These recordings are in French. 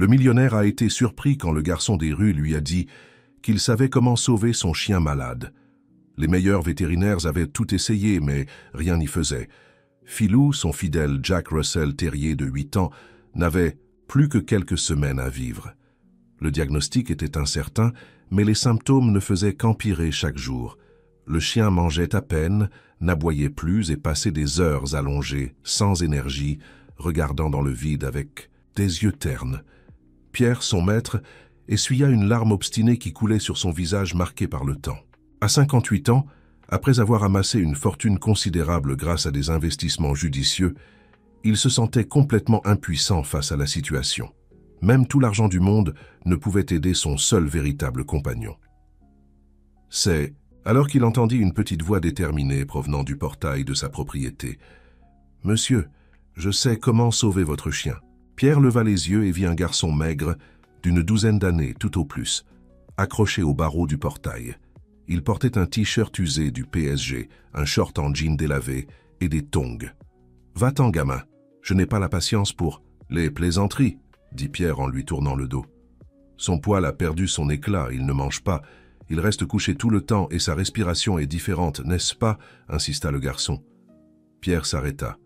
Le millionnaire a été surpris quand le garçon des rues lui a dit qu'il savait comment sauver son chien malade. Les meilleurs vétérinaires avaient tout essayé, mais rien n'y faisait. Philou, son fidèle Jack Russell Terrier de 8 ans, n'avait plus que quelques semaines à vivre. Le diagnostic était incertain, mais les symptômes ne faisaient qu'empirer chaque jour. Le chien mangeait à peine, n'aboyait plus et passait des heures allongées, sans énergie, regardant dans le vide avec des yeux ternes. Pierre, son maître, essuya une larme obstinée qui coulait sur son visage marqué par le temps. À 58 ans, après avoir amassé une fortune considérable grâce à des investissements judicieux, il se sentait complètement impuissant face à la situation. Même tout l'argent du monde ne pouvait aider son seul véritable compagnon. C'est alors qu'il entendit une petite voix déterminée provenant du portail de sa propriété. « Monsieur, je sais comment sauver votre chien. » Pierre leva les yeux et vit un garçon maigre, d'une 12aine d'années tout au plus, accroché au barreau du portail. Il portait un t-shirt usé du PSG, un short en jean délavé et des tongs. « Va-t'en, gamin, je n'ai pas la patience pour les plaisanteries, » dit Pierre en lui tournant le dos. Son poil a perdu son éclat, il ne mange pas, il reste couché tout le temps et sa respiration est différente, n'est-ce pas ? Insista le garçon. Pierre s'arrêta.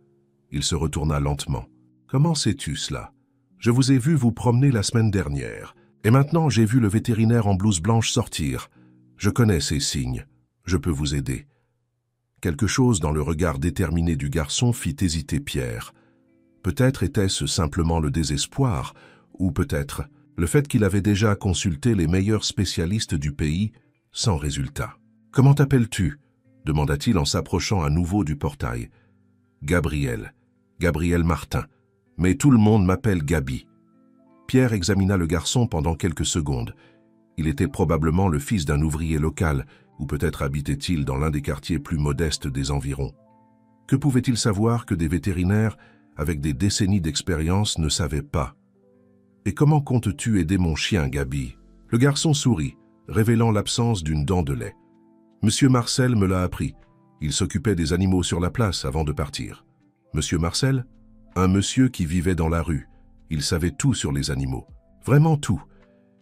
Il se retourna lentement. « Comment sais-tu cela ? Je vous ai vu vous promener la semaine dernière, et maintenant j'ai vu le vétérinaire en blouse blanche sortir. Je connais ces signes, je peux vous aider. » Quelque chose dans le regard déterminé du garçon fit hésiter Pierre. Peut-être était-ce simplement le désespoir, ou peut-être le fait qu'il avait déjà consulté les meilleurs spécialistes du pays, sans résultat. « Comment t'appelles-tu » demanda-t-il en s'approchant à nouveau du portail. « Gabriel Martin. Mais tout le monde m'appelle Gabi. » Pierre examina le garçon pendant quelques secondes. Il était probablement le fils d'un ouvrier local, ou peut-être habitait-il dans l'un des quartiers plus modestes des environs. Que pouvait-il savoir que des vétérinaires, avec des décennies d'expérience, ne savaient pas? « Et comment comptes-tu aider mon chien, Gabi ?» Le garçon sourit, révélant l'absence d'une dent de lait. « Monsieur Marcel me l'a appris. Il s'occupait des animaux sur la place avant de partir. »« Monsieur Marcel ?» Un monsieur qui vivait dans la rue. Il savait tout sur les animaux. Vraiment tout.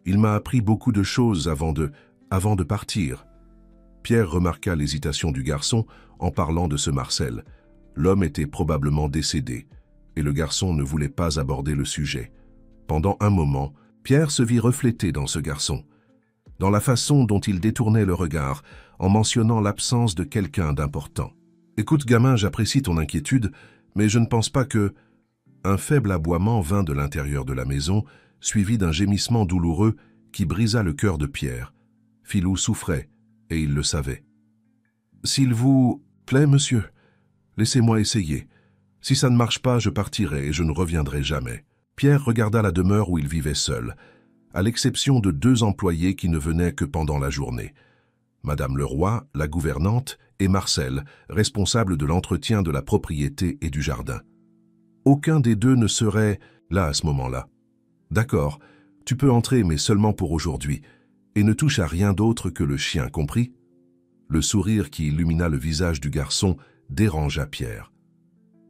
Il m'a appris beaucoup de choses avant de partir. Pierre remarqua l'hésitation du garçon en parlant de ce Marcel. L'homme était probablement décédé, et le garçon ne voulait pas aborder le sujet. Pendant un moment, Pierre se vit reflété dans ce garçon, dans la façon dont il détournait le regard, en mentionnant l'absence de quelqu'un d'important. « Écoute, gamin, j'apprécie ton inquiétude, mais je ne pense pas que... » Un faible aboiement vint de l'intérieur de la maison, suivi d'un gémissement douloureux qui brisa le cœur de Pierre. Philou souffrait, et il le savait. « S'il vous plaît, monsieur, laissez-moi essayer. Si ça ne marche pas, je partirai et je ne reviendrai jamais. » Pierre regarda la demeure où il vivait seul, à l'exception de 2 employés qui ne venaient que pendant la journée. Madame Leroy, la gouvernante, et Marcel, responsable de l'entretien de la propriété et du jardin. Aucun des 2 ne serait là à ce moment-là. « D'accord, tu peux entrer, mais seulement pour aujourd'hui, et ne touche à rien d'autre que le chien, compris ?» Le sourire qui illumina le visage du garçon dérangea Pierre.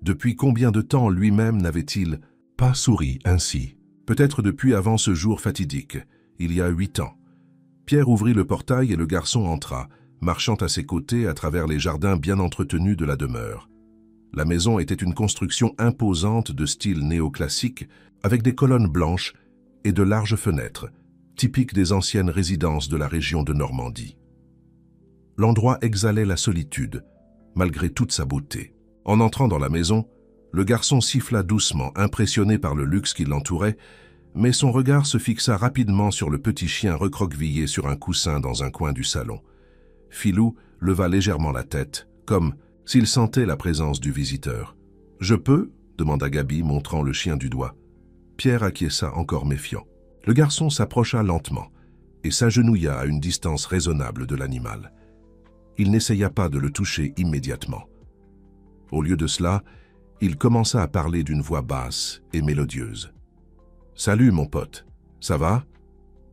Depuis combien de temps lui-même n'avait-il pas souri ainsi? Peut-être depuis avant ce jour fatidique, il y a 8 ans. Pierre ouvrit le portail et le garçon entra, marchant à ses côtés à travers les jardins bien entretenus de la demeure. La maison était une construction imposante de style néoclassique, avec des colonnes blanches et de larges fenêtres, typiques des anciennes résidences de la région de Normandie. L'endroit exhalait la solitude, malgré toute sa beauté. En entrant dans la maison, le garçon siffla doucement, impressionné par le luxe qui l'entourait, mais son regard se fixa rapidement sur le petit chien recroquevillé sur un coussin dans un coin du salon. Philou leva légèrement la tête, comme s'il sentait la présence du visiteur. « Je peux ?» demanda Gabi, montrant le chien du doigt. Pierre acquiesça encore méfiant. Le garçon s'approcha lentement et s'agenouilla à une distance raisonnable de l'animal. Il n'essaya pas de le toucher immédiatement. Au lieu de cela, il commença à parler d'une voix basse et mélodieuse. « Salut, mon pote. Ça va?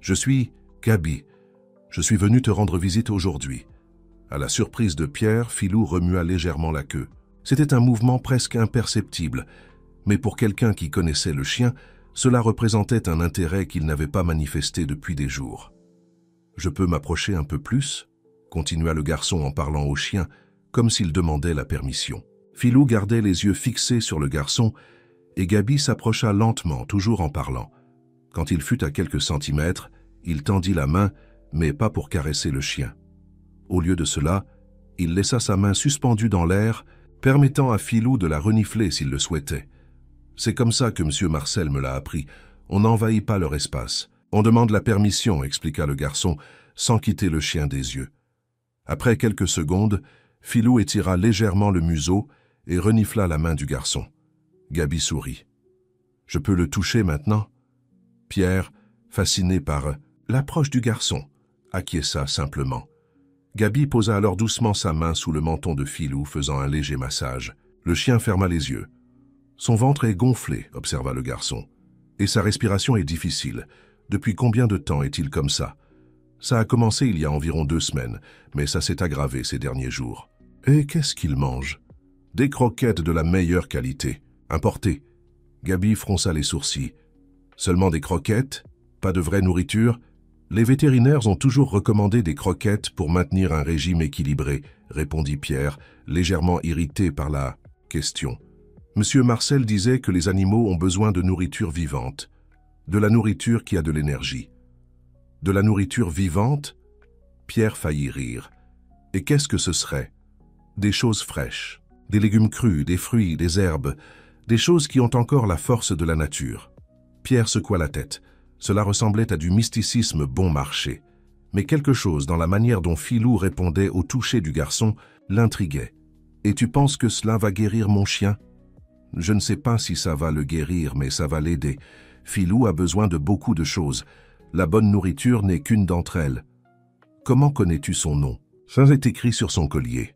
Je suis Gabi. Je suis venu te rendre visite aujourd'hui. » À la surprise de Pierre, Philou remua légèrement la queue. C'était un mouvement presque imperceptible, mais pour quelqu'un qui connaissait le chien, Cela représentait un intérêt qu'il n'avait pas manifesté depuis des jours. « Je peux m'approcher un peu plus ?» continua le garçon en parlant au chien, comme s'il demandait la permission. Philou gardait les yeux fixés sur le garçon et Gabi s'approcha lentement, toujours en parlant. Quand il fut à quelques centimètres, il tendit la main, mais pas pour caresser le chien. Au lieu de cela, il laissa sa main suspendue dans l'air, permettant à Philou de la renifler s'il le souhaitait. C'est comme ça que M. Marcel me l'a appris. On n'envahit pas leur espace. On demande la permission, expliqua le garçon, sans quitter le chien des yeux. Après quelques secondes, Philou étira légèrement le museau et renifla la main du garçon. Gabi sourit. « Je peux le toucher maintenant ?» Pierre, fasciné par l'approche du garçon, acquiesça simplement. Gabi posa alors doucement sa main sous le menton de Philou, faisant un léger massage. Le chien ferma les yeux. « Son ventre est gonflé, » observa le garçon. « Et sa respiration est difficile. Depuis combien de temps est-il comme ça ? Ça a commencé il y a environ 2 semaines, mais ça s'est aggravé ces derniers jours. Et qu'est-ce qu'il mange ? Des croquettes de la meilleure qualité, importées. » Gabi fronça les sourcils. « Seulement des croquettes ? Pas de vraie nourriture ? Les vétérinaires ont toujours recommandé des croquettes pour maintenir un régime équilibré, » répondit Pierre, légèrement irrité par la question. Monsieur Marcel disait que les animaux ont besoin de nourriture vivante, de la nourriture qui a de l'énergie. De la nourriture vivante ? Pierre faillit rire. Et qu'est-ce que ce serait ? Des choses fraîches, des légumes crus, des fruits, des herbes, des choses qui ont encore la force de la nature. Pierre secoua la tête. Cela ressemblait à du mysticisme bon marché. Mais quelque chose dans la manière dont Philou répondait au toucher du garçon l'intriguait. « Et tu penses que cela va guérir mon chien ?»« Je ne sais pas si ça va le guérir, mais ça va l'aider. Philou a besoin de beaucoup de choses. La bonne nourriture n'est qu'une d'entre elles. »« Comment connais-tu son nom ?»« Ça est écrit sur son collier, »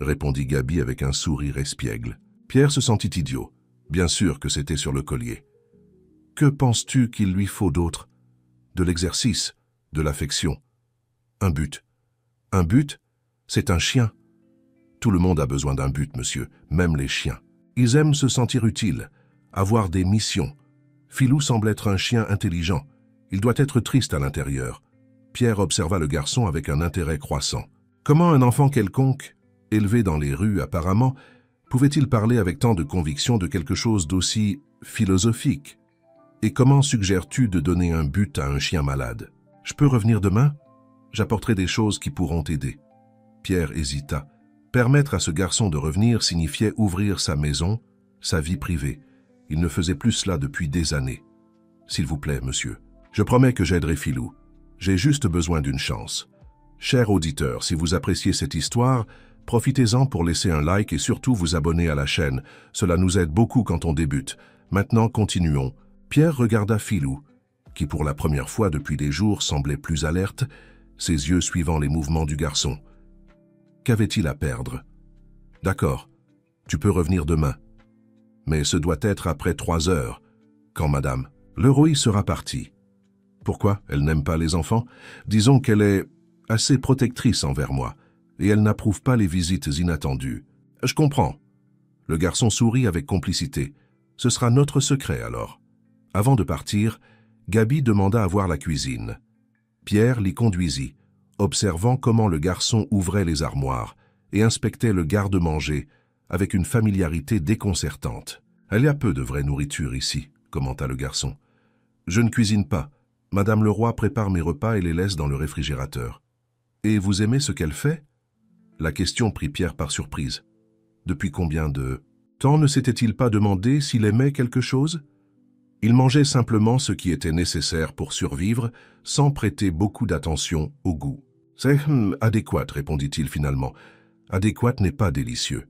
répondit Gabi avec un sourire espiègle. Pierre se sentit idiot. Bien sûr que c'était sur le collier. « Que penses-tu qu'il lui faut d'autre ? De l'exercice, de l'affection. Un but. Un but, c'est un chien. Tout le monde a besoin d'un but, monsieur, même les chiens. Ils aiment se sentir utiles, avoir des missions. Philou semble être un chien intelligent. Il doit être triste à l'intérieur. » Pierre observa le garçon avec un intérêt croissant. Comment un enfant quelconque, élevé dans les rues apparemment, pouvait-il parler avec tant de conviction de quelque chose d'aussi philosophique ? Et comment suggères-tu de donner un but à un chien malade ? Je peux revenir demain ? J'apporterai des choses qui pourront t'aider. Pierre hésita. Permettre à ce garçon de revenir signifiait ouvrir sa maison, sa vie privée. Il ne faisait plus cela depuis des années. S'il vous plaît, monsieur, je promets que j'aiderai Philou. J'ai juste besoin d'une chance. Cher auditeur, si vous appréciez cette histoire, profitez-en pour laisser un like et surtout vous abonner à la chaîne. Cela nous aide beaucoup quand on débute. Maintenant, continuons. Pierre regarda Philou, qui pour la première fois depuis des jours semblait plus alerte, ses yeux suivant les mouvements du garçon. Qu'avait-il à perdre ? D'accord, tu peux revenir demain. Mais ce doit être après 3 heures, quand madame Leroy sera partie. Pourquoi elle n'aime pas les enfants ? Disons qu'elle est assez protectrice envers moi, et elle n'approuve pas les visites inattendues. Je comprends. Le garçon sourit avec complicité. Ce sera notre secret alors. Avant de partir, Gabi demanda à voir la cuisine. Pierre l'y conduisit, observant comment le garçon ouvrait les armoires et inspectait le garde-manger avec une familiarité déconcertante. « Il y a peu de vraie nourriture ici, » commenta le garçon. « Je ne cuisine pas. Madame Leroy prépare mes repas et les laisse dans le réfrigérateur. »« Et vous aimez ce qu'elle fait ?» La question prit Pierre par surprise. Depuis combien de temps ne s'était-il pas demandé s'il aimait quelque chose ? Il mangeait simplement ce qui était nécessaire pour survivre, sans prêter beaucoup d'attention au goût. « C'est adéquat, » répondit-il finalement. « Adéquat n'est pas délicieux. »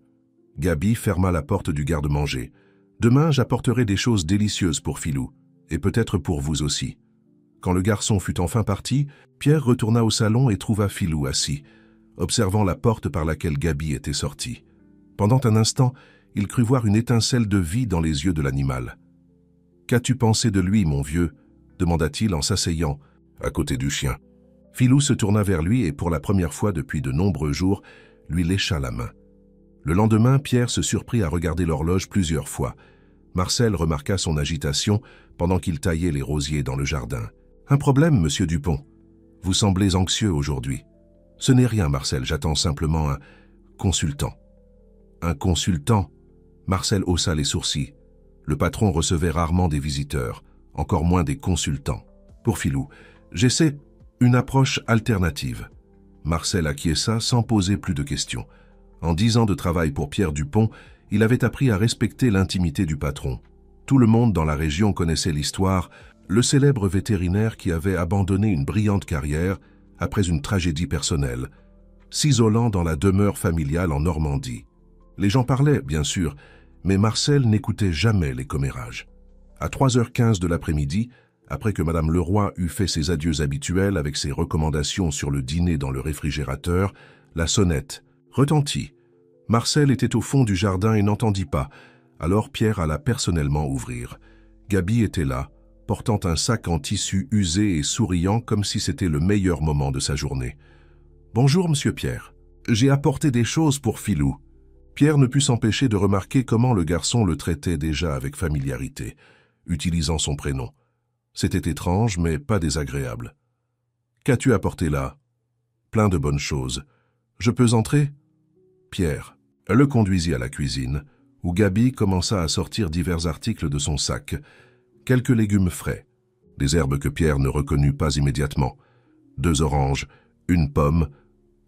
Gabi ferma la porte du garde-manger. « Demain, j'apporterai des choses délicieuses pour Philou, et peut-être pour vous aussi. » Quand le garçon fut enfin parti, Pierre retourna au salon et trouva Philou assis, observant la porte par laquelle Gabi était sortie. Pendant un instant, il crut voir une étincelle de vie dans les yeux de l'animal. « Qu'as-tu pensé de lui, mon vieux ?» demanda-t-il en s'asseyant à côté du chien. Philou se tourna vers lui et pour la première fois depuis de nombreux jours, lui lécha la main. Le lendemain, Pierre se surprit à regarder l'horloge plusieurs fois. Marcel remarqua son agitation pendant qu'il taillait les rosiers dans le jardin. « Un problème, monsieur Dupont. Vous semblez anxieux aujourd'hui. »« Ce n'est rien, Marcel, j'attends simplement un consultant. »« Un consultant ?» Marcel haussa les sourcils. Le patron recevait rarement des visiteurs, encore moins des consultants. Pour Philou, j'essaie une approche alternative. Marcel acquiesça sans poser plus de questions. En 10 ans de travail pour Pierre Dupont, il avait appris à respecter l'intimité du patron. Tout le monde dans la région connaissait l'histoire, le célèbre vétérinaire qui avait abandonné une brillante carrière après une tragédie personnelle, s'isolant dans la demeure familiale en Normandie. Les gens parlaient, bien sûr, mais Marcel n'écoutait jamais les commérages. À 3h15 de l'après-midi, après que Madame Leroy eut fait ses adieux habituels avec ses recommandations sur le dîner dans le réfrigérateur, la sonnette retentit. Marcel était au fond du jardin et n'entendit pas. Alors Pierre alla personnellement ouvrir. Gaby était là, portant un sac en tissu usé et souriant comme si c'était le meilleur moment de sa journée. « Bonjour, monsieur Pierre. J'ai apporté des choses pour Philou. » Pierre ne put s'empêcher de remarquer comment le garçon le traitait déjà avec familiarité, utilisant son prénom. C'était étrange, mais pas désagréable. « Qu'as-tu apporté là ?»« Plein de bonnes choses. Je peux entrer ?» Pierre le conduisit à la cuisine, où Gaby commença à sortir divers articles de son sac. Quelques légumes frais, des herbes que Pierre ne reconnut pas immédiatement, 2 oranges, une pomme,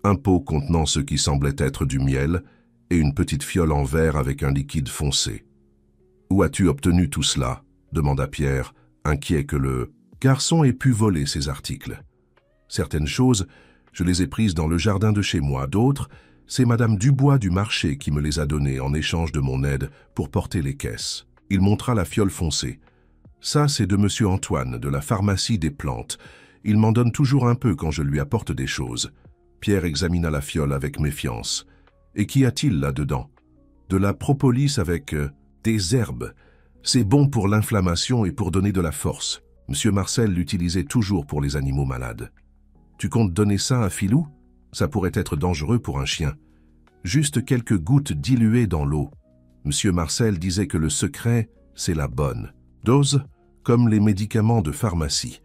un pot contenant ce qui semblait être du miel et une petite fiole en verre avec un liquide foncé. « Où as-tu obtenu tout cela ?» demanda Pierre, inquiet que le garçon ait pu voler ces articles. « Certaines choses, je les ai prises dans le jardin de chez moi, d'autres, c'est Madame Dubois du marché qui me les a données en échange de mon aide pour porter les caisses. » Il montra la fiole foncée. « Ça, c'est de Monsieur Antoine, de la pharmacie des plantes. Il m'en donne toujours un peu quand je lui apporte des choses. » Pierre examina la fiole avec méfiance. « Et qu'y a-t-il là-dedans ?»« De la propolis avec des herbes. C'est bon pour l'inflammation et pour donner de la force. Monsieur Marcel l'utilisait toujours pour les animaux malades. »« Tu comptes donner ça à Philou ? Ça pourrait être dangereux pour un chien. Juste quelques gouttes diluées dans l'eau. Monsieur Marcel disait que le secret, c'est la bonne dose, comme les médicaments de pharmacie. »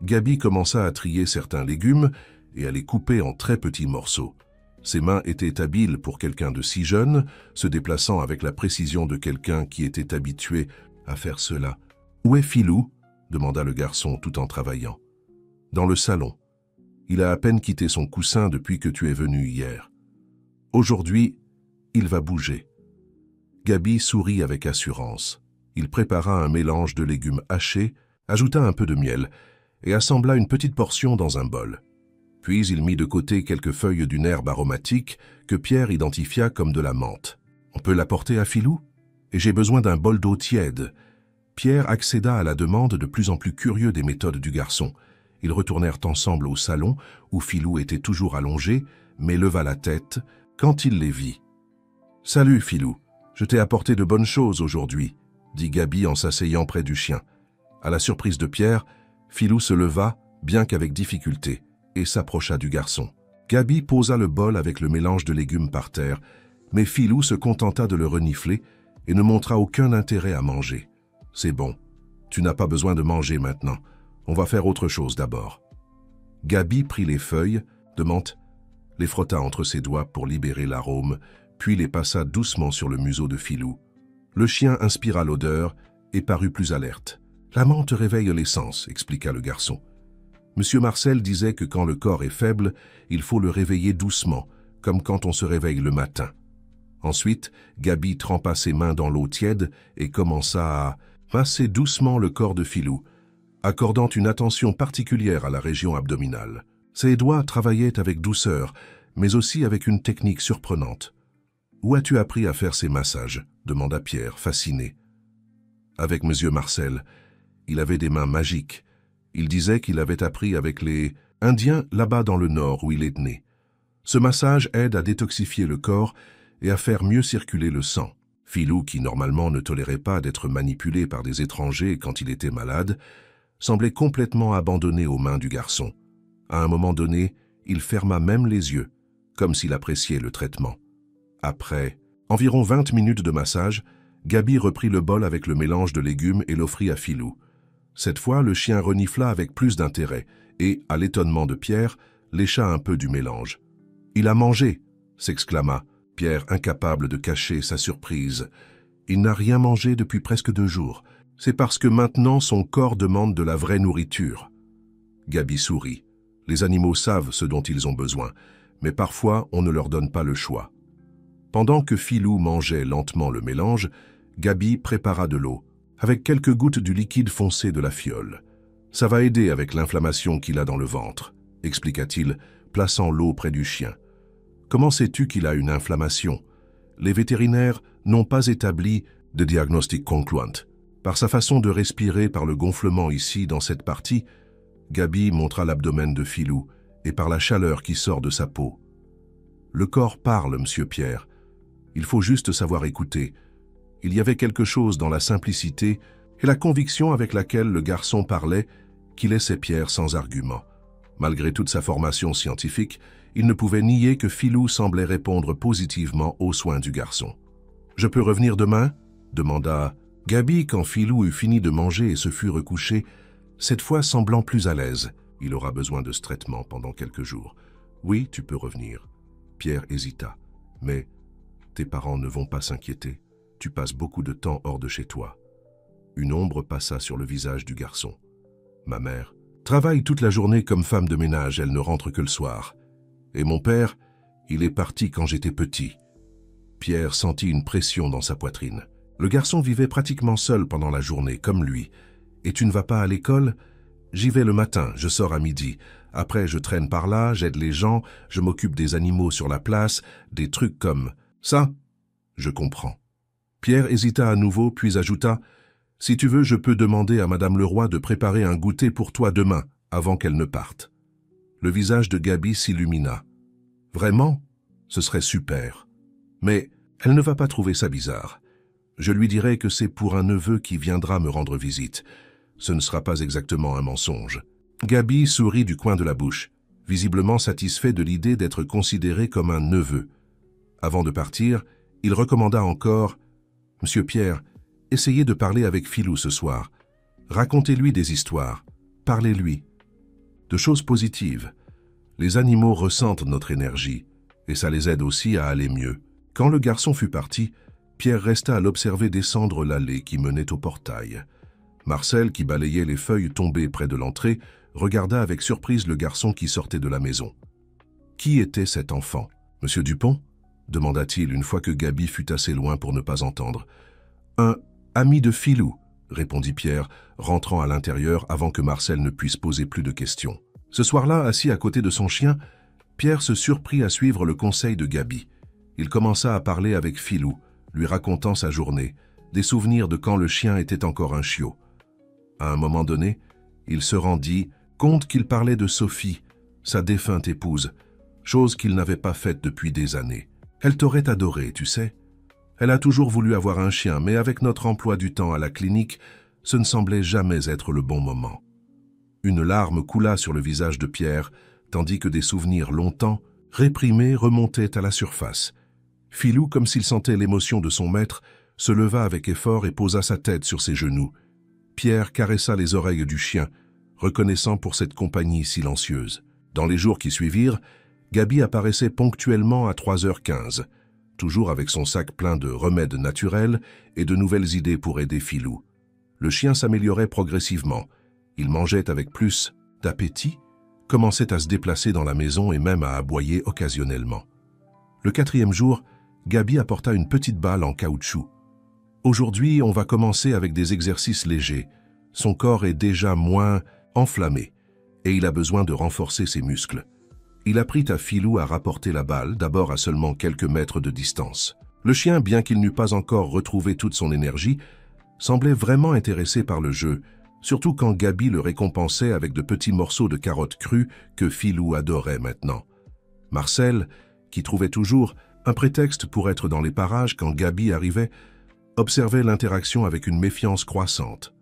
Gaby commença à trier certains légumes et à les couper en très petits morceaux. Ses mains étaient habiles pour quelqu'un de si jeune, se déplaçant avec la précision de quelqu'un qui était habitué à faire cela. « Où est Philou ?» demanda le garçon tout en travaillant. « Dans le salon. Il a à peine quitté son coussin depuis que tu es venu hier. Aujourd'hui, il va bouger. » Gaby sourit avec assurance. Il prépara un mélange de légumes hachés, ajouta un peu de miel et assembla une petite portion dans un bol. Puis il mit de côté quelques feuilles d'une herbe aromatique que Pierre identifia comme de la menthe. « On peut l'apporter à Philou ? Et j'ai besoin d'un bol d'eau tiède. » Pierre accéda à la demande de plus en plus curieux des méthodes du garçon. Ils retournèrent ensemble au salon, où Philou était toujours allongé, mais leva la tête quand il les vit. « Salut, Philou, je t'ai apporté de bonnes choses aujourd'hui, » dit Gaby en s'asseyant près du chien. À la surprise de Pierre, Philou se leva, bien qu'avec difficulté, et s'approcha du garçon. Gaby posa le bol avec le mélange de légumes par terre, mais Philou se contenta de le renifler et ne montra aucun intérêt à manger. « C'est bon, tu n'as pas besoin de manger maintenant. On va faire autre chose d'abord. » Gaby prit les feuilles de menthe, les frotta entre ses doigts pour libérer l'arôme, puis les passa doucement sur le museau de Philou. Le chien inspira l'odeur et parut plus alerte. « La menthe réveille les sens, » expliqua le garçon. Monsieur Marcel disait que quand le corps est faible, il faut le réveiller doucement, comme quand on se réveille le matin. Ensuite, Gaby trempa ses mains dans l'eau tiède et commença à masser doucement le corps de Philou, accordant une attention particulière à la région abdominale. Ses doigts travaillaient avec douceur, mais aussi avec une technique surprenante. « Où as-tu appris à faire ces massages ?» demanda Pierre, fasciné. « Avec Monsieur Marcel. Il avait des mains magiques. Il disait qu'il avait appris avec les Indiens là-bas dans le nord où il est né. Ce massage aide à détoxifier le corps et à faire mieux circuler le sang. » Philou, qui normalement ne tolérait pas d'être manipulé par des étrangers quand il était malade, semblait complètement abandonné aux mains du garçon. À un moment donné, il ferma même les yeux, comme s'il appréciait le traitement. Après environ 20 minutes de massage, Gaby reprit le bol avec le mélange de légumes et l'offrit à Philou. Cette fois, le chien renifla avec plus d'intérêt et, à l'étonnement de Pierre, lécha un peu du mélange. « Il a mangé !» s'exclama Pierre, incapable de cacher sa surprise. « Il n'a rien mangé depuis presque 2 jours. C'est parce que maintenant son corps demande de la vraie nourriture. » Gaby sourit. Les animaux savent ce dont ils ont besoin, mais parfois on ne leur donne pas le choix. Pendant que Philou mangeait lentement le mélange, Gaby prépara de l'eau, avec quelques gouttes du liquide foncé de la fiole. « Ça va aider avec l'inflammation qu'il a dans le ventre », expliqua-t-il, plaçant l'eau près du chien. « Comment sais-tu qu'il a une inflammation? Les vétérinaires n'ont pas établi de diagnostic concluant. Par sa façon de respirer par le gonflement ici, dans cette partie, Gaby montra l'abdomen de Philou et par la chaleur qui sort de sa peau. Le corps parle, monsieur Pierre. Il faut juste savoir écouter. Il y avait quelque chose dans la simplicité et la conviction avec laquelle le garçon parlait qui laissait Pierre sans argument. Malgré toute sa formation scientifique, il ne pouvait nier que Philou semblait répondre positivement aux soins du garçon. « Je peux revenir demain ?» demanda Gaby quand Philou eut fini de manger et se fut recouché, cette fois semblant plus à l'aise. Il aura besoin de ce traitement pendant quelques jours. « Oui, tu peux revenir. » Pierre hésita. « Mais tes parents ne vont pas s'inquiéter. Tu passes beaucoup de temps hors de chez toi. » Une ombre passa sur le visage du garçon. « Ma mère travaille toute la journée comme femme de ménage, elle ne rentre que le soir. Et mon père, il est parti quand j'étais petit. » Pierre sentit une pression dans sa poitrine. Le garçon vivait pratiquement seul pendant la journée, comme lui. « Et tu ne vas pas à l'école ? » « J'y vais le matin, je sors à midi. Après, je traîne par là, j'aide les gens, je m'occupe des animaux sur la place, des trucs comme ça. Je comprends. » Pierre hésita à nouveau, puis ajouta « Si tu veux, je peux demander à Madame Leroy de préparer un goûter pour toi demain, avant qu'elle ne parte. » Le visage de Gaby s'illumina. « Vraiment ? Ce serait super. Mais elle ne va pas trouver ça bizarre. Je lui dirai que c'est pour un neveu qui viendra me rendre visite. Ce ne sera pas exactement un mensonge. » Gaby sourit du coin de la bouche, visiblement satisfait de l'idée d'être considéré comme un neveu. Avant de partir, il recommanda encore « Monsieur Pierre, essayez de parler avec Philou ce soir. Racontez-lui des histoires. Parlez-lui. De choses positives. Les animaux ressentent notre énergie, et ça les aide aussi à aller mieux. » Quand le garçon fut parti, Pierre resta à l'observer descendre l'allée qui menait au portail. Marcel, qui balayait les feuilles tombées près de l'entrée, regarda avec surprise le garçon qui sortait de la maison. « Qui était cet enfant, Monsieur Dupont ?» demanda-t-il une fois que Gaby fut assez loin pour ne pas entendre. « Un ami de Philou », répondit Pierre, rentrant à l'intérieur avant que Marcel ne puisse poser plus de questions. Ce soir-là, assis à côté de son chien, Pierre se surprit à suivre le conseil de Gaby. Il commença à parler avec Philou, lui racontant sa journée, des souvenirs de quand le chien était encore un chiot. À un moment donné, il se rendit compte qu'il parlait de Sophie, sa défunte épouse, chose qu'il n'avait pas faite depuis des années. Elle t'aurait adoré, tu sais. Elle a toujours voulu avoir un chien, mais avec notre emploi du temps à la clinique, ce ne semblait jamais être le bon moment. Une larme coula sur le visage de Pierre, tandis que des souvenirs longtemps réprimés remontaient à la surface. Philou, comme s'il sentait l'émotion de son maître, se leva avec effort et posa sa tête sur ses genoux. Pierre caressa les oreilles du chien, reconnaissant pour cette compagnie silencieuse. Dans les jours qui suivirent, Gaby apparaissait ponctuellement à 3h15, toujours avec son sac plein de remèdes naturels et de nouvelles idées pour aider Philou. Le chien s'améliorait progressivement. Il mangeait avec plus d'appétit, commençait à se déplacer dans la maison et même à aboyer occasionnellement. Le 4e jour, Gaby apporta une petite balle en caoutchouc. Aujourd'hui, on va commencer avec des exercices légers. Son corps est déjà moins enflammé et il a besoin de renforcer ses muscles. Il apprit à Philou à rapporter la balle, d'abord à seulement quelques mètres de distance. Le chien, bien qu'il n'eût pas encore retrouvé toute son énergie, semblait vraiment intéressé par le jeu, surtout quand Gaby le récompensait avec de petits morceaux de carottes crues que Philou adorait maintenant. Marcel, qui trouvait toujours un prétexte pour être dans les parages quand Gaby arrivait, observait l'interaction avec une méfiance croissante.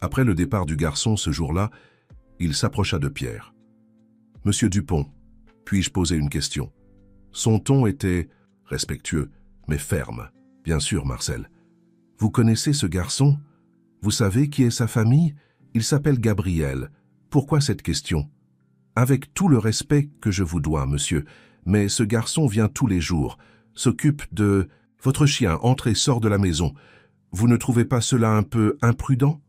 Après le départ du garçon ce jour-là, il s'approcha de Pierre. « Monsieur Dupont, puis-je poser une question ?» Son ton était respectueux, mais ferme. « Bien sûr, Marcel. Vous connaissez ce garçon? Vous savez qui est sa famille? Il s'appelle Gabriel. Pourquoi cette question? Avec tout le respect que je vous dois, monsieur, mais ce garçon vient tous les jours, s'occupe de... Votre chien entre et sort de la maison. Vous ne trouvez pas cela un peu imprudent?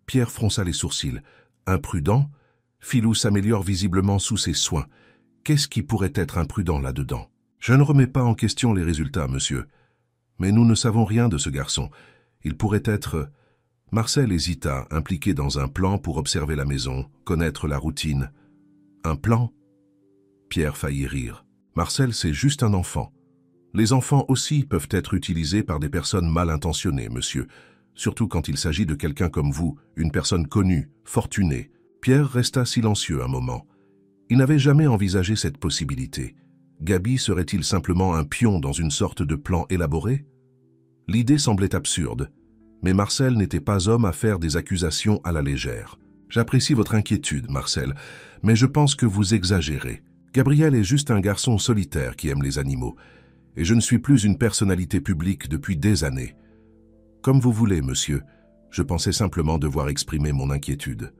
Pierre fronça les sourcils. Imprudent? Filou s'améliore visiblement sous ses soins. Qu'est-ce qui pourrait être imprudent là-dedans? Je ne remets pas en question les résultats, monsieur. Mais nous ne savons rien de ce garçon. Il pourrait être... Marcel hésita, impliqué dans un plan pour observer la maison, connaître la routine. Un plan? Pierre faillit rire. Marcel, c'est juste un enfant. Les enfants aussi peuvent être utilisés par des personnes mal intentionnées, monsieur. Surtout quand il s'agit de quelqu'un comme vous, une personne connue, fortunée. Pierre resta silencieux un moment. Il n'avait jamais envisagé cette possibilité. Gaby serait-il simplement un pion dans une sorte de plan élaboré? L'idée semblait absurde, mais Marcel n'était pas homme à faire des accusations à la légère. J'apprécie votre inquiétude, Marcel, mais je pense que vous exagérez. Gabriel est juste un garçon solitaire qui aime les animaux, et je ne suis plus une personnalité publique depuis des années. Comme vous voulez, monsieur, je pensais simplement devoir exprimer mon inquiétude.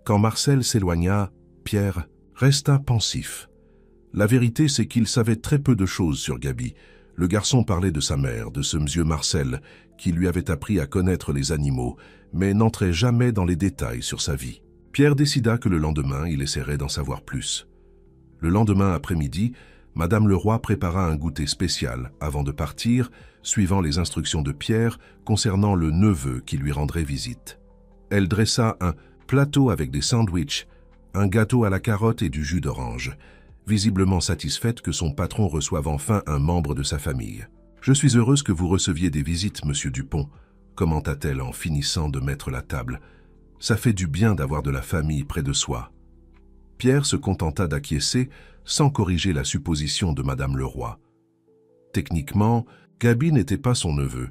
Quand Marcel s'éloigna, Pierre resta pensif. La vérité, c'est qu'il savait très peu de choses sur Gaby. Le garçon parlait de sa mère, de ce monsieur Marcel, qui lui avait appris à connaître les animaux, mais n'entrait jamais dans les détails sur sa vie. Pierre décida que le lendemain, il essaierait d'en savoir plus. Le lendemain après-midi, Madame Leroy prépara un goûter spécial avant de partir, suivant les instructions de Pierre concernant le neveu qui lui rendrait visite. Elle dressa un plateau avec des sandwichs, un gâteau à la carotte et du jus d'orange, visiblement satisfaite que son patron reçoive enfin un membre de sa famille. « Je suis heureuse que vous receviez des visites, monsieur Dupont », commenta-t-elle en finissant de mettre la table. « Ça fait du bien d'avoir de la famille près de soi. » Pierre se contenta d'acquiescer sans corriger la supposition de Madame Leroy. Techniquement, Gaby n'était pas son neveu,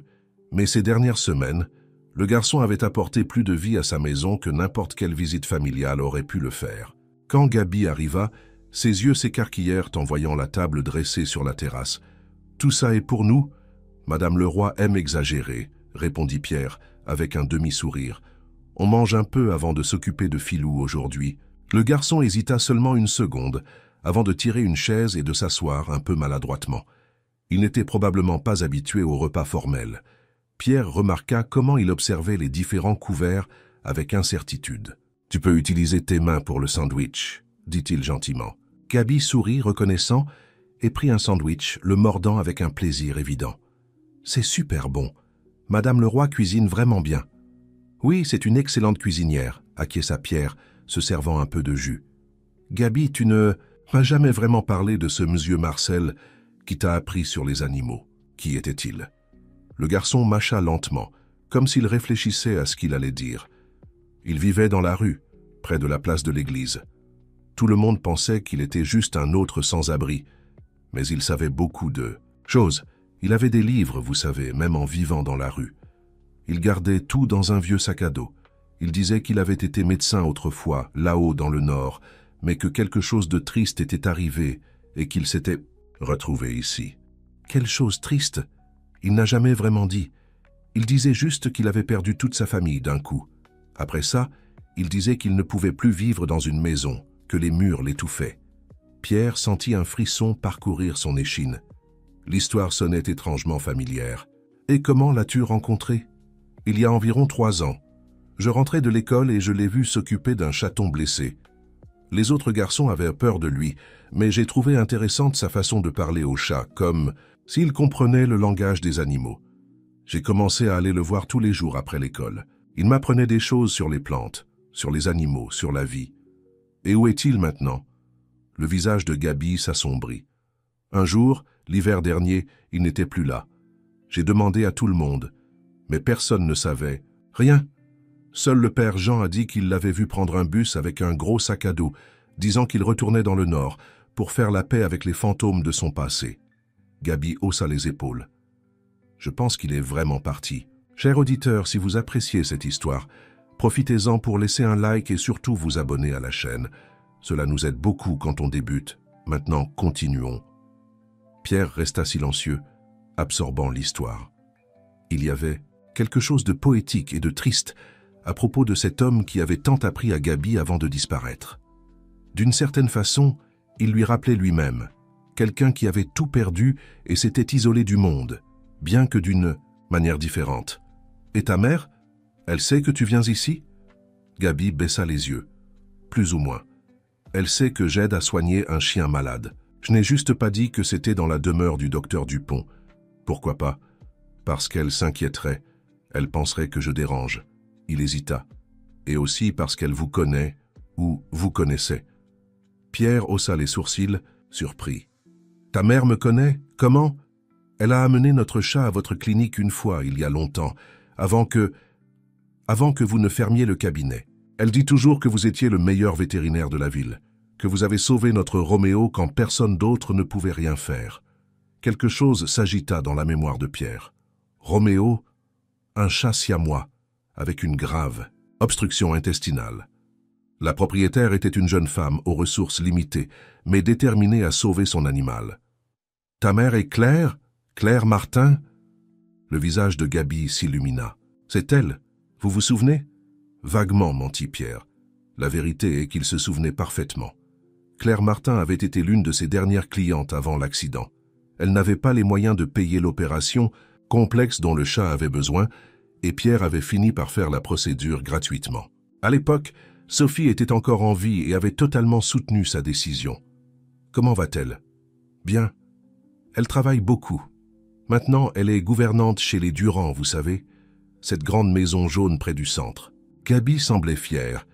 mais ces dernières semaines, le garçon avait apporté plus de vie à sa maison que n'importe quelle visite familiale aurait pu le faire. Quand Gaby arriva, ses yeux s'écarquillèrent en voyant la table dressée sur la terrasse. « Tout ça est pour nous ?» « Madame Leroy aime exagérer, » répondit Pierre, avec un demi-sourire. « On mange un peu avant de s'occuper de Filou aujourd'hui. » Le garçon hésita seulement une seconde, avant de tirer une chaise et de s'asseoir un peu maladroitement. Il n'était probablement pas habitué au repas formel. Pierre remarqua comment il observait les différents couverts avec incertitude. « Tu peux utiliser tes mains pour le sandwich, » dit-il gentiment. Gaby sourit, reconnaissant, et prit un sandwich, le mordant avec un plaisir évident. « C'est super bon. Madame Leroy cuisine vraiment bien. »« Oui, c'est une excellente cuisinière, » acquiesça Pierre, se servant un peu de jus. « Gaby, tu ne m'as jamais vraiment parlé de ce monsieur Marcel qui t'a appris sur les animaux. Qui était-il » Le garçon mâcha lentement, comme s'il réfléchissait à ce qu'il allait dire. Il vivait dans la rue, près de la place de l'église. Tout le monde pensait qu'il était juste un autre sans-abri, mais il savait beaucoup de choses. Il avait des livres, vous savez, même en vivant dans la rue. Il gardait tout dans un vieux sac à dos. Il disait qu'il avait été médecin autrefois, là-haut dans le nord, mais que quelque chose de triste était arrivé et qu'il s'était retrouvé ici. Quelle chose triste! Il n'a jamais vraiment dit. Il disait juste qu'il avait perdu toute sa famille d'un coup. Après ça, il disait qu'il ne pouvait plus vivre dans une maison, que les murs l'étouffaient. Pierre sentit un frisson parcourir son échine. L'histoire sonnait étrangement familière. « Et comment l'as-tu rencontré ?»« Il y a environ 3 ans. Je rentrais de l'école et je l'ai vu s'occuper d'un chaton blessé. Les autres garçons avaient peur de lui, mais j'ai trouvé intéressante sa façon de parler au chat, comme s'il comprenait le langage des animaux. J'ai commencé à aller le voir tous les jours après l'école. Il m'apprenait des choses sur les plantes, sur les animaux, sur la vie. Et où est-il maintenant ?» Le visage de Gaby s'assombrit. Un jour, l'hiver dernier, il n'était plus là. J'ai demandé à tout le monde, mais personne ne savait. Rien. Seul le père Jean a dit qu'il l'avait vu prendre un bus avec un gros sac à dos, disant qu'il retournait dans le nord pour faire la paix avec les fantômes de son passé. Gaby haussa les épaules. Je pense qu'il est vraiment parti. Cher auditeur, si vous appréciez cette histoire, profitez-en pour laisser un like et surtout vous abonner à la chaîne. Cela nous aide beaucoup quand on débute. Maintenant, continuons. Pierre resta silencieux, absorbant l'histoire. Il y avait quelque chose de poétique et de triste à propos de cet homme qui avait tant appris à Gaby avant de disparaître. D'une certaine façon, il lui rappelait lui-même, quelqu'un qui avait tout perdu et s'était isolé du monde, bien que d'une manière différente. « Et ta mère? Elle sait que tu viens ici ?» Gaby baissa les yeux. « Plus ou moins. Elle sait que j'aide à soigner un chien malade. Je n'ai juste pas dit que c'était dans la demeure du docteur Dupont. Pourquoi pas? Parce qu'elle s'inquiéterait. Elle penserait que je dérange. » Il hésita. « Et aussi parce qu'elle vous connaît, ou vous connaissait. » Pierre haussa les sourcils, surpris. « Ta mère me connaît? Comment? Elle a amené notre chat à votre clinique une fois, il y a longtemps, avant que vous ne fermiez le cabinet. Elle dit toujours que vous étiez le meilleur vétérinaire de la ville, que vous avez sauvé notre Roméo quand personne d'autre ne pouvait rien faire. » Quelque chose s'agita dans la mémoire de Pierre. Roméo, un chat siamois, avec une grave obstruction intestinale. La propriétaire était une jeune femme aux ressources limitées, mais déterminée à sauver son animal. « Ta mère est Claire? Claire Martin ?» Le visage de Gaby s'illumina. « C'est elle, vous vous souvenez ?» Vaguement, mentit Pierre. La vérité est qu'il se souvenait parfaitement. Claire Martin avait été l'une de ses dernières clientes avant l'accident. Elle n'avait pas les moyens de payer l'opération complexe dont le chat avait besoin, et Pierre avait fini par faire la procédure gratuitement. À l'époque, Sophie était encore en vie et avait totalement soutenu sa décision. Comment va-t-elle? Bien. Elle travaille beaucoup. Maintenant, elle est gouvernante chez les Durand, vous savez, cette grande maison jaune près du centre. Gaby semblait fière.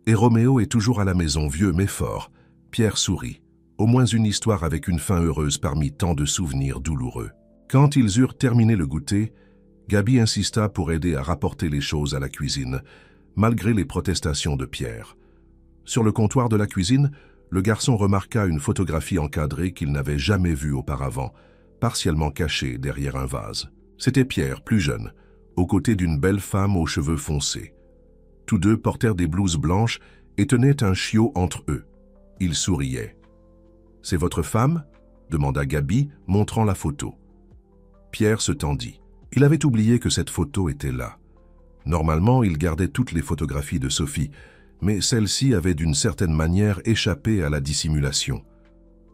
Et Roméo est toujours à la maison, vieux mais fort. Pierre sourit. Au moins une histoire avec une fin heureuse parmi tant de souvenirs douloureux. Quand ils eurent terminé le goûter, Gaby insista pour aider à rapporter les choses à la cuisine, malgré les protestations de Pierre. Sur le comptoir de la cuisine, le garçon remarqua une photographie encadrée qu'il n'avait jamais vue auparavant, partiellement cachée derrière un vase. C'était Pierre, plus jeune, aux côtés d'une belle femme aux cheveux foncés. Tous deux portèrent des blouses blanches et tenaient un chiot entre eux. Ils souriaient. « C'est votre femme ?» demanda Gaby, montrant la photo. Pierre se tendit. Il avait oublié que cette photo était là. Normalement, il gardait toutes les photographies de Sophie, mais celle-ci avait d'une certaine manière échappé à la dissimulation.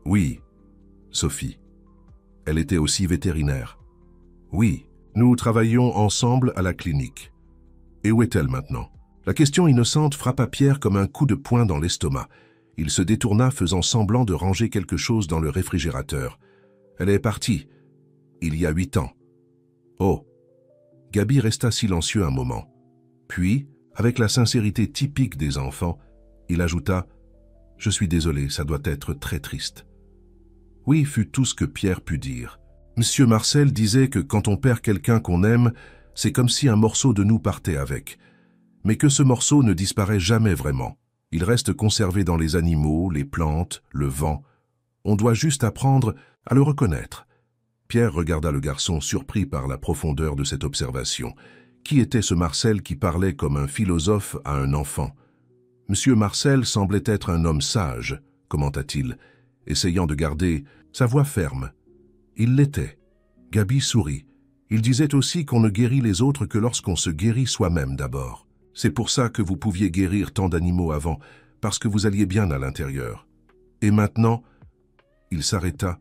Oui, Sophie. Elle était aussi vétérinaire. Oui, nous travaillions ensemble à la clinique. Et où est-elle maintenant? La question innocente frappa Pierre comme un coup de poing dans l'estomac. Il se détourna faisant semblant de ranger quelque chose dans le réfrigérateur. Elle est partie, il y a 8 ans. Oh! Gaby resta silencieux un moment. Puis, avec la sincérité typique des enfants, il ajouta « Je suis désolé, ça doit être très triste. » Oui, fut tout ce que Pierre put dire. Monsieur Marcel disait que quand on perd quelqu'un qu'on aime, c'est comme si un morceau de nous partait avec. Mais que ce morceau ne disparaît jamais vraiment. Il reste conservé dans les animaux, les plantes, le vent. On doit juste apprendre à le reconnaître. Pierre regarda le garçon surpris par la profondeur de cette observation. Qui était ce Marcel qui parlait comme un philosophe à un enfant? Monsieur Marcel semblait être un homme sage, commenta-t-il, essayant de garder sa voix ferme. Il l'était. Gaby sourit. Il disait aussi qu'on ne guérit les autres que lorsqu'on se guérit soi-même d'abord. C'est pour ça que vous pouviez guérir tant d'animaux avant, parce que vous alliez bien à l'intérieur. Et maintenant, il s'arrêta,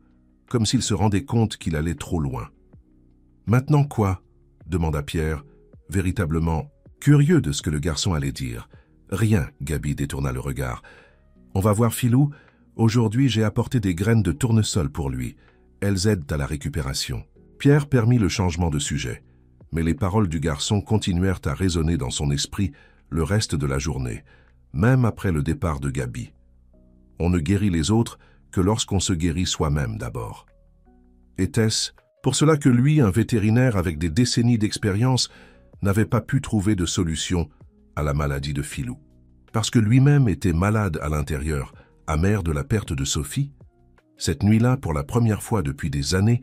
comme s'il se rendait compte qu'il allait trop loin. « Maintenant quoi ?» demanda Pierre, véritablement curieux de ce que le garçon allait dire. « Rien », Gaby détourna le regard. « On va voir Filou. Aujourd'hui, j'ai apporté des graines de tournesol pour lui. Elles aident à la récupération. » Pierre permit le changement de sujet, mais les paroles du garçon continuèrent à résonner dans son esprit le reste de la journée, même après le départ de Gaby. On ne guérit les autres que lorsqu'on se guérit soi-même d'abord. Était-ce pour cela que lui, un vétérinaire avec des décennies d'expérience, n'avait pas pu trouver de solution à la maladie de Filou? Parce que lui-même était malade à l'intérieur, amer de la perte de Sophie? Cette nuit-là, pour la première fois depuis des années,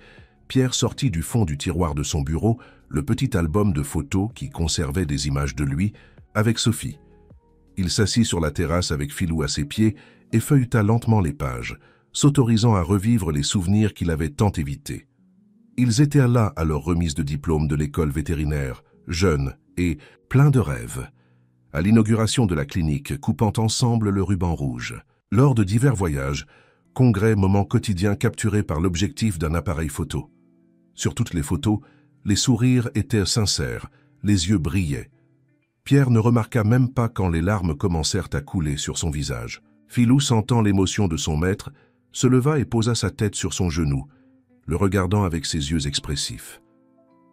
Pierre sortit du fond du tiroir de son bureau le petit album de photos qui conservait des images de lui avec Sophie. Il s'assit sur la terrasse avec Filou à ses pieds et feuilleta lentement les pages, s'autorisant à revivre les souvenirs qu'il avait tant évités. Ils étaient là à leur remise de diplôme de l'école vétérinaire, jeune et plein de rêves. À l'inauguration de la clinique, coupant ensemble le ruban rouge. Lors de divers voyages, congrès, moments quotidiens capturés par l'objectif d'un appareil photo. Sur toutes les photos, les sourires étaient sincères, les yeux brillaient. Pierre ne remarqua même pas quand les larmes commencèrent à couler sur son visage. Philou, sentant l'émotion de son maître, se leva et posa sa tête sur son genou, le regardant avec ses yeux expressifs.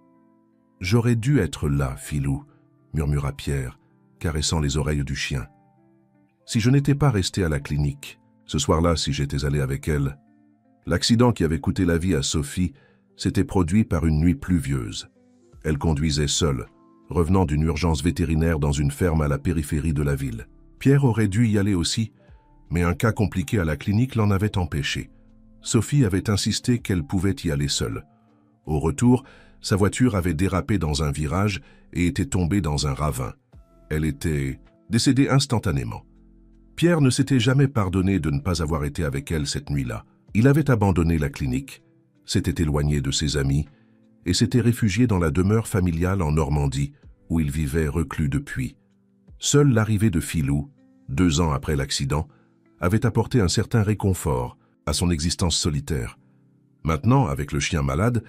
« J'aurais dû être là, Philou, » murmura Pierre, caressant les oreilles du chien. « Si je n'étais pas resté à la clinique, ce soir-là, si j'étais allé avec elle. » L'accident qui avait coûté la vie à Sophie s'était produit par une nuit pluvieuse. Elle conduisait seule, revenant d'une urgence vétérinaire dans une ferme à la périphérie de la ville. Pierre aurait dû y aller aussi, mais un cas compliqué à la clinique l'en avait empêché. Sophie avait insisté qu'elle pouvait y aller seule. Au retour, sa voiture avait dérapé dans un virage et était tombée dans un ravin. Elle était décédée instantanément. Pierre ne s'était jamais pardonné de ne pas avoir été avec elle cette nuit-là. Il avait abandonné la clinique, s'était éloigné de ses amis et s'était réfugié dans la demeure familiale en Normandie, où il vivait reclus depuis. Seule l'arrivée de Philou, 2 ans après l'accident, avait apporté un certain réconfort à son existence solitaire. Maintenant, avec le chien malade,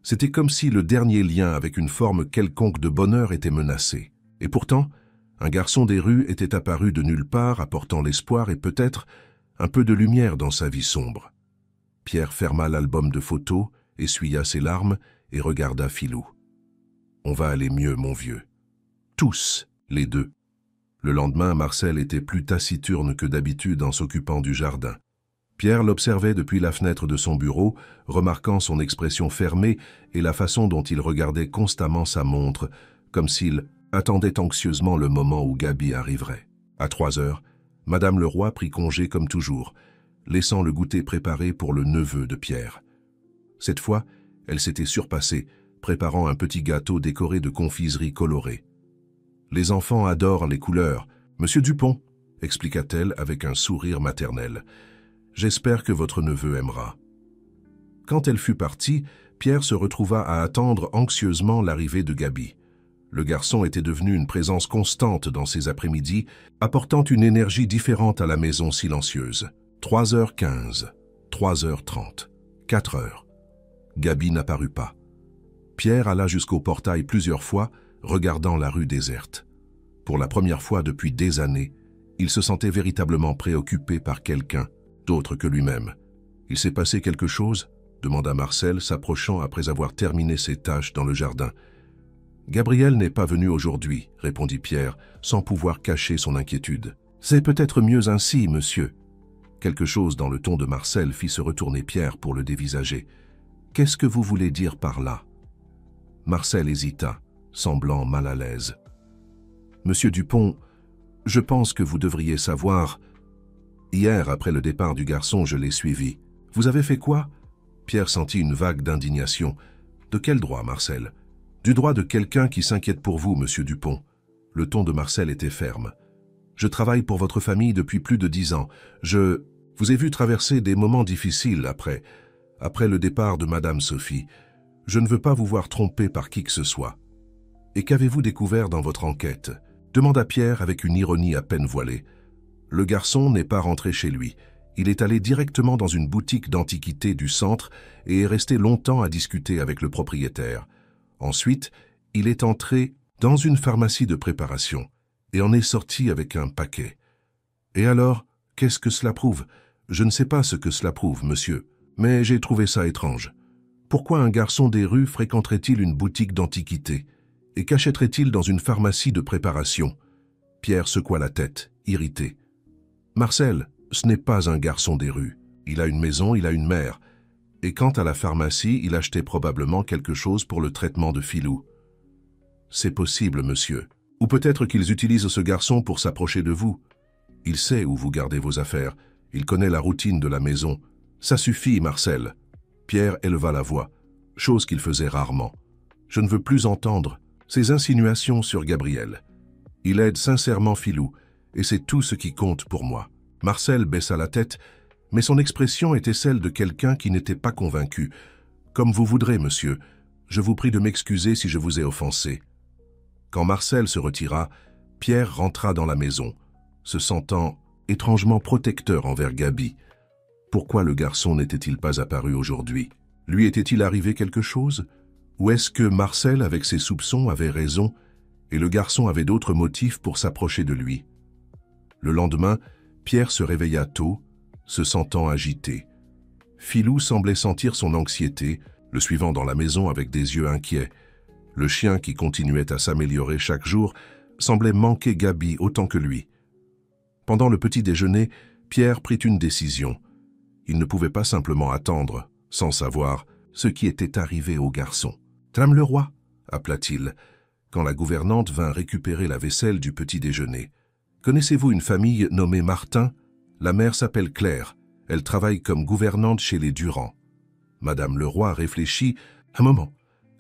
c'était comme si le dernier lien avec une forme quelconque de bonheur était menacé. Et pourtant, un garçon des rues était apparu de nulle part, apportant l'espoir et peut-être un peu de lumière dans sa vie sombre. Pierre ferma l'album de photos, essuya ses larmes et regarda Philou. « On va aller mieux, mon vieux. » Tous, les deux. Le lendemain, Marcel était plus taciturne que d'habitude en s'occupant du jardin. Pierre l'observait depuis la fenêtre de son bureau, remarquant son expression fermée et la façon dont il regardait constamment sa montre, comme s'il attendait anxieusement le moment où Gabi arriverait. À 3 heures, Madame Leroy prit congé comme toujours, laissant le goûter préparé pour le neveu de Pierre. Cette fois, elle s'était surpassée, préparant un petit gâteau décoré de confiseries colorées. « Les enfants adorent les couleurs. Monsieur Dupont, » expliqua-t-elle avec un sourire maternel. « J'espère que votre neveu aimera. » Quand elle fut partie, Pierre se retrouva à attendre anxieusement l'arrivée de Gabi. Le garçon était devenu une présence constante dans ses après-midi, apportant une énergie différente à la maison silencieuse. 3h15, 3h30, 4h. Gabi n'apparut pas. Pierre alla jusqu'au portail plusieurs fois, regardant la rue déserte. Pour la première fois depuis des années, il se sentait véritablement préoccupé par quelqu'un d'autre que lui-même. « Il s'est passé quelque chose ?» demanda Marcel, s'approchant après avoir terminé ses tâches dans le jardin. « Gabriel n'est pas venu aujourd'hui, » répondit Pierre, sans pouvoir cacher son inquiétude. « C'est peut-être mieux ainsi, monsieur. » Quelque chose dans le ton de Marcel fit se retourner Pierre pour le dévisager. « Qu'est-ce que vous voulez dire par là ?» Marcel hésita, semblant mal à l'aise. « Monsieur Dupont, je pense que vous devriez savoir. Hier, après le départ du garçon, je l'ai suivi. Vous avez fait quoi ?» Pierre sentit une vague d'indignation. « De quel droit, Marcel ?»« Du droit de quelqu'un qui s'inquiète pour vous, monsieur Dupont. » Le ton de Marcel était ferme. « Je travaille pour votre famille depuis plus de 10 ans. Je vous ai vu traverser des moments difficiles après le départ de Madame Sophie. Je ne veux pas vous voir trompé par qui que ce soit. » « Et qu'avez-vous découvert dans votre enquête ?» demanda Pierre avec une ironie à peine voilée. Le garçon n'est pas rentré chez lui. Il est allé directement dans une boutique d'antiquités du centre et est resté longtemps à discuter avec le propriétaire. Ensuite, il est entré dans une pharmacie de préparation et en est sorti avec un paquet. Et alors, qu'est-ce que cela prouve? Je ne sais pas ce que cela prouve, monsieur, mais j'ai trouvé ça étrange. Pourquoi un garçon des rues fréquenterait-il une boutique d'antiquités? Et qu'achèterait-il dans une pharmacie de préparation? Pierre secoua la tête, irrité. Marcel, ce n'est pas un garçon des rues. Il a une maison, il a une mère. Et quant à la pharmacie, il achetait probablement quelque chose pour le traitement de Philou. C'est possible, monsieur. Ou peut-être qu'ils utilisent ce garçon pour s'approcher de vous. Il sait où vous gardez vos affaires. Il connaît la routine de la maison. Ça suffit, Marcel. Pierre éleva la voix, chose qu'il faisait rarement. Je ne veux plus entendre ces insinuations sur Gabriel. Il aide sincèrement Philou, et c'est tout ce qui compte pour moi. Marcel baissa la tête, mais son expression était celle de quelqu'un qui n'était pas convaincu. Comme vous voudrez, monsieur. Je vous prie de m'excuser si je vous ai offensé. Quand Marcel se retira, Pierre rentra dans la maison, se sentant étrangement protecteur envers Gaby. Pourquoi le garçon n'était-il pas apparu aujourd'hui? Lui était-il arrivé quelque chose? Ou est-ce que Marcel, avec ses soupçons, avait raison et le garçon avait d'autres motifs pour s'approcher de lui? Le lendemain, Pierre se réveilla tôt, se sentant agité. Philou semblait sentir son anxiété, le suivant dans la maison avec des yeux inquiets. Le chien, qui continuait à s'améliorer chaque jour, semblait manquer Gaby autant que lui. Pendant le petit déjeuner, Pierre prit une décision. Il ne pouvait pas simplement attendre, sans savoir, ce qui était arrivé au garçon. « Madame Leroy » appela-t-il, quand la gouvernante vint récupérer la vaisselle du petit déjeuner. « Connaissez-vous une famille nommée Martin? La mère s'appelle Claire. Elle travaille comme gouvernante chez les Durand. » Madame Leroy réfléchit. « Un moment.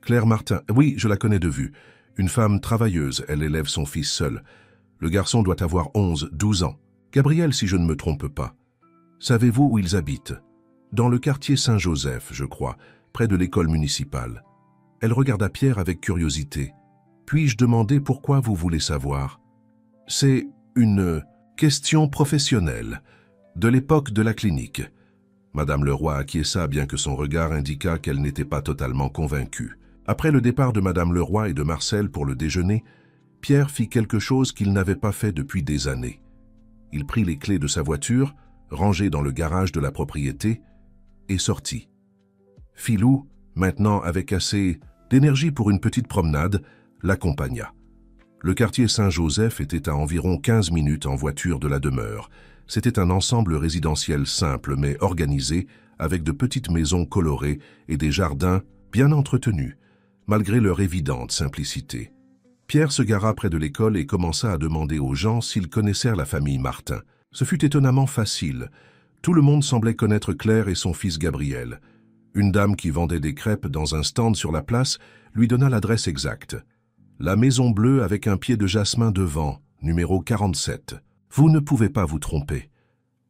Claire Martin, oui, je la connais de vue. Une femme travailleuse, elle élève son fils seul. Le garçon doit avoir 12 ans. Gabriel, si je ne me trompe pas. Savez-vous où ils habitent? Dans le quartier Saint-Joseph, je crois, près de l'école municipale. » Elle regarda Pierre avec curiosité. « Puis-je demander pourquoi vous voulez savoir? » « C'est une question professionnelle, de l'époque de la clinique. » Madame Leroy acquiesça bien que son regard indiqua qu'elle n'était pas totalement convaincue. Après le départ de Madame Leroy et de Marcel pour le déjeuner, Pierre fit quelque chose qu'il n'avait pas fait depuis des années. Il prit les clés de sa voiture, rangée dans le garage de la propriété, et sortit. Philou, maintenant avec assez d'énergie pour une petite promenade, l'accompagna. Le quartier Saint-Joseph était à environ 15 minutes en voiture de la demeure. C'était un ensemble résidentiel simple mais organisé, avec de petites maisons colorées et des jardins bien entretenus, malgré leur évidente simplicité. Pierre se gara près de l'école et commença à demander aux gens s'ils connaissaient la famille Martin. Ce fut étonnamment facile. Tout le monde semblait connaître Claire et son fils Gabriel. Une dame qui vendait des crêpes dans un stand sur la place lui donna l'adresse exacte. La maison bleue avec un pied de jasmin devant, numéro 47. Vous ne pouvez pas vous tromper.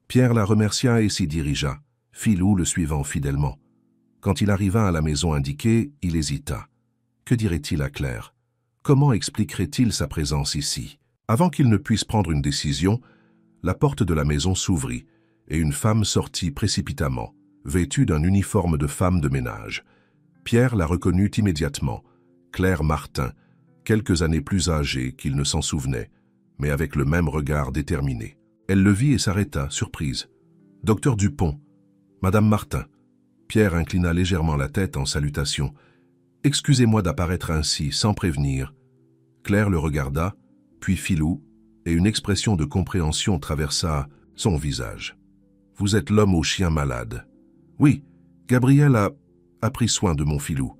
Pierre la remercia et s'y dirigea, Philou le suivant fidèlement. Quand il arriva à la maison indiquée, il hésita. Que dirait-il à Claire? Comment expliquerait-il sa présence ici? Avant qu'il ne puisse prendre une décision, la porte de la maison s'ouvrit et une femme sortit précipitamment, vêtue d'un uniforme de femme de ménage. Pierre la reconnut immédiatement, Claire Martin, quelques années plus âgée qu'il ne s'en souvenait, mais avec le même regard déterminé. Elle le vit et s'arrêta, surprise. « Docteur Dupont, Madame Martin. » Pierre inclina légèrement la tête en salutation. « Excusez-moi d'apparaître ainsi, sans prévenir. » Claire le regarda, puis Philou, et une expression de compréhension traversa son visage. « Vous êtes l'homme au chien malade. »« Oui, Gabriel a pris soin de mon Philou.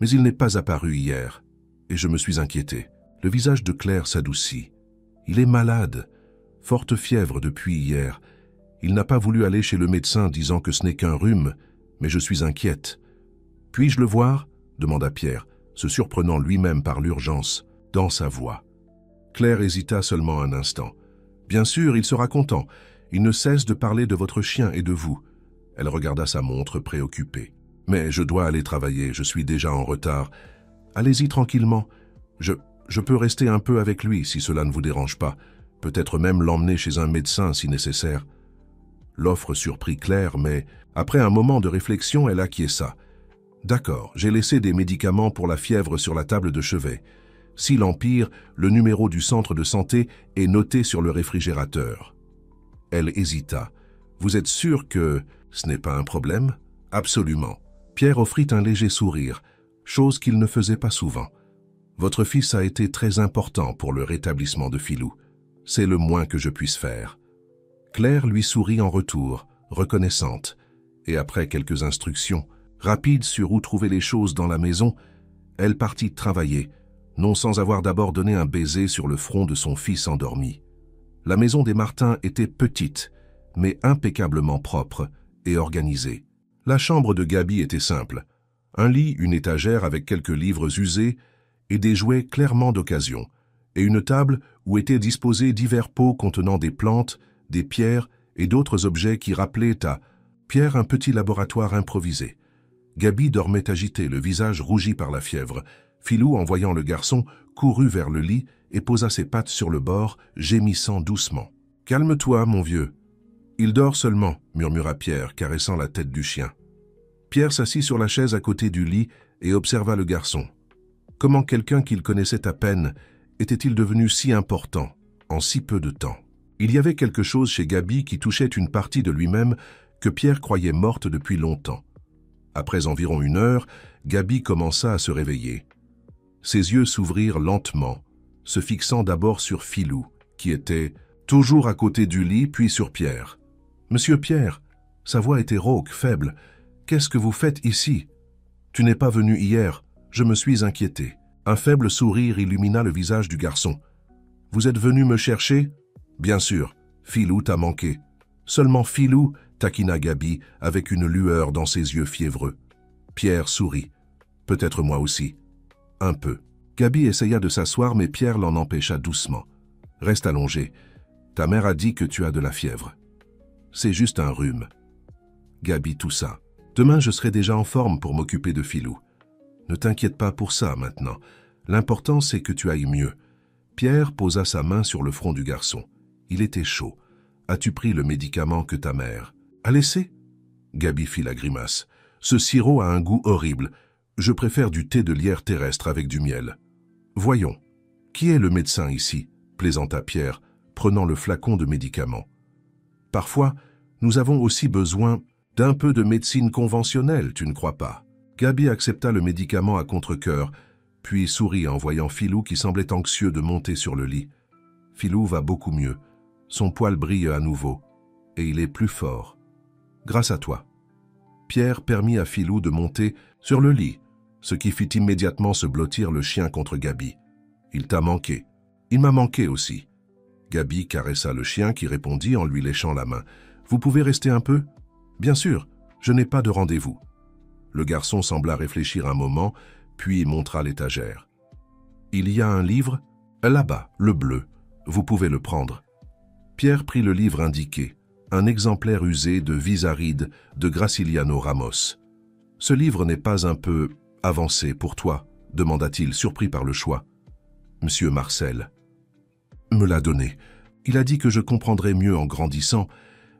Mais il n'est pas apparu hier, et je me suis inquiété. » Le visage de Claire s'adoucit. « Il est malade, forte fièvre depuis hier. Il n'a pas voulu aller chez le médecin disant que ce n'est qu'un rhume, mais je suis inquiète. »« Puis-je le voir ?» demanda Pierre, se surprenant lui-même par l'urgence, dans sa voix. Claire hésita seulement un instant. « Bien sûr, il sera content. Il ne cesse de parler de votre chien et de vous. » Elle regarda sa montre préoccupée. « Mais je dois aller travailler, je suis déjà en retard. Allez-y tranquillement. Je peux rester un peu avec lui si cela ne vous dérange pas. Peut-être même l'emmener chez un médecin si nécessaire. » L'offre surprit Claire, mais après un moment de réflexion, elle acquiesça. « D'accord, j'ai laissé des médicaments pour la fièvre sur la table de chevet. S'il empire, le numéro du centre de santé est noté sur le réfrigérateur. » Elle hésita. « Vous êtes sûr que ce n'est pas un problème? » « Absolument. » Pierre offrit un léger sourire, chose qu'il ne faisait pas souvent. « Votre fils a été très important pour le rétablissement de Philou. C'est le moins que je puisse faire. » Claire lui sourit en retour, reconnaissante, et après quelques instructions, rapide sur où trouver les choses dans la maison, elle partit travailler, non sans avoir d'abord donné un baiser sur le front de son fils endormi. La maison des Martin était petite, mais impeccablement propre et organisée. La chambre de Gaby était simple. Un lit, une étagère avec quelques livres usés et des jouets clairement d'occasion, et une table où étaient disposés divers pots contenant des plantes, des pierres et d'autres objets qui rappelaient à Pierre un petit laboratoire improvisé. Gaby dormait agitée, le visage rougi par la fièvre, Philou, en voyant le garçon, courut vers le lit et posa ses pattes sur le bord, gémissant doucement. « Calme-toi, mon vieux. Il dort seulement, » murmura Pierre, caressant la tête du chien. Pierre s'assit sur la chaise à côté du lit et observa le garçon. Comment quelqu'un qu'il connaissait à peine était-il devenu si important en si peu de temps? Il y avait quelque chose chez Gaby qui touchait une partie de lui-même que Pierre croyait morte depuis longtemps. Après environ 1 heure, Gaby commença à se réveiller. Ses yeux s'ouvrirent lentement, se fixant d'abord sur Philou, qui était toujours à côté du lit, puis sur Pierre. « Monsieur Pierre !» Sa voix était rauque, faible. « Qu'est-ce que vous faites ici? Tu n'es pas venu hier, je me suis inquiété. » Un faible sourire illumina le visage du garçon. « Vous êtes venu me chercher? » « Bien sûr, Philou t'a manqué. » Seulement Philou, taquina Gaby avec une lueur dans ses yeux fiévreux. Pierre sourit. « Peut-être moi aussi. » Un peu. Gaby essaya de s'asseoir, mais Pierre l'en empêcha doucement. « Reste allongé. Ta mère a dit que tu as de la fièvre. »« C'est juste un rhume. » Gaby toussa. « Demain, je serai déjà en forme pour m'occuper de Philou. Ne t'inquiète pas pour ça maintenant. L'important, c'est que tu ailles mieux. » Pierre posa sa main sur le front du garçon. Il était chaud. « As-tu pris le médicament que ta mère a laissé ?» Gaby fit la grimace. « Ce sirop a un goût horrible. Je préfère du thé de lierre terrestre avec du miel. »« Voyons, qui est le médecin ici ?» plaisanta Pierre, prenant le flacon de médicaments. « Parfois, nous avons aussi besoin d'un peu de médecine conventionnelle, tu ne crois pas ?» Gaby accepta le médicament à contre-cœur, puis sourit en voyant Philou qui semblait anxieux de monter sur le lit. Philou va beaucoup mieux. Son poil brille à nouveau, et il est plus fort. Grâce à toi. Pierre permit à Philou de monter sur le lit, ce qui fit immédiatement se blottir le chien contre Gaby. Il t'a manqué. Il m'a manqué aussi. Gaby caressa le chien qui répondit en lui léchant la main. Vous pouvez rester un peu? Bien sûr, je n'ai pas de rendez-vous. Le garçon sembla réfléchir un moment, puis montra l'étagère. Il y a un livre? Là-bas, le bleu. Vous pouvez le prendre. Pierre prit le livre indiqué, un exemplaire usé de Vies arides de Graciliano Ramos. « Ce livre n'est pas un peu avancé pour toi ?» demanda-t-il, surpris par le choix. « Monsieur Marcel me l'a donné. Il a dit que je comprendrais mieux en grandissant,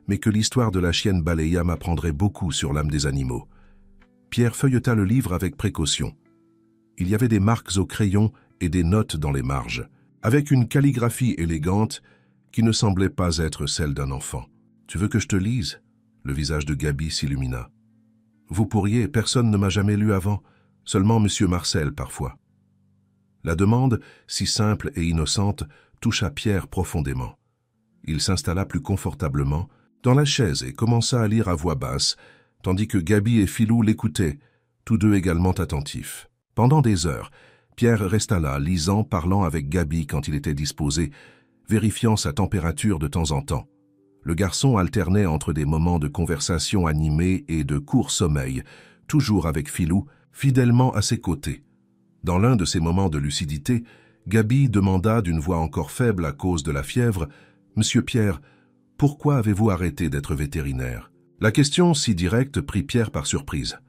mais que l'histoire de la chienne Baleia m'apprendrait beaucoup sur l'âme des animaux. » Pierre feuilleta le livre avec précaution. Il y avait des marques au crayon et des notes dans les marges, avec une calligraphie élégante qui ne semblait pas être celle d'un enfant. « Tu veux que je te lise ?» Le visage de Gaby s'illumina. « Vous pourriez, personne ne m'a jamais lu avant, seulement Monsieur Marcel parfois. » La demande, si simple et innocente, toucha Pierre profondément. Il s'installa plus confortablement dans la chaise et commença à lire à voix basse, tandis que Gaby et Philou l'écoutaient, tous deux également attentifs. Pendant des heures, Pierre resta là, lisant, parlant avec Gaby quand il était disposé, vérifiant sa température de temps en temps. Le garçon alternait entre des moments de conversation animée et de court sommeil, toujours avec Philou, fidèlement à ses côtés. Dans l'un de ces moments de lucidité, Gaby demanda d'une voix encore faible à cause de la fièvre, « Monsieur Pierre, pourquoi avez-vous arrêté d'être vétérinaire ?» La question si directe prit Pierre par surprise.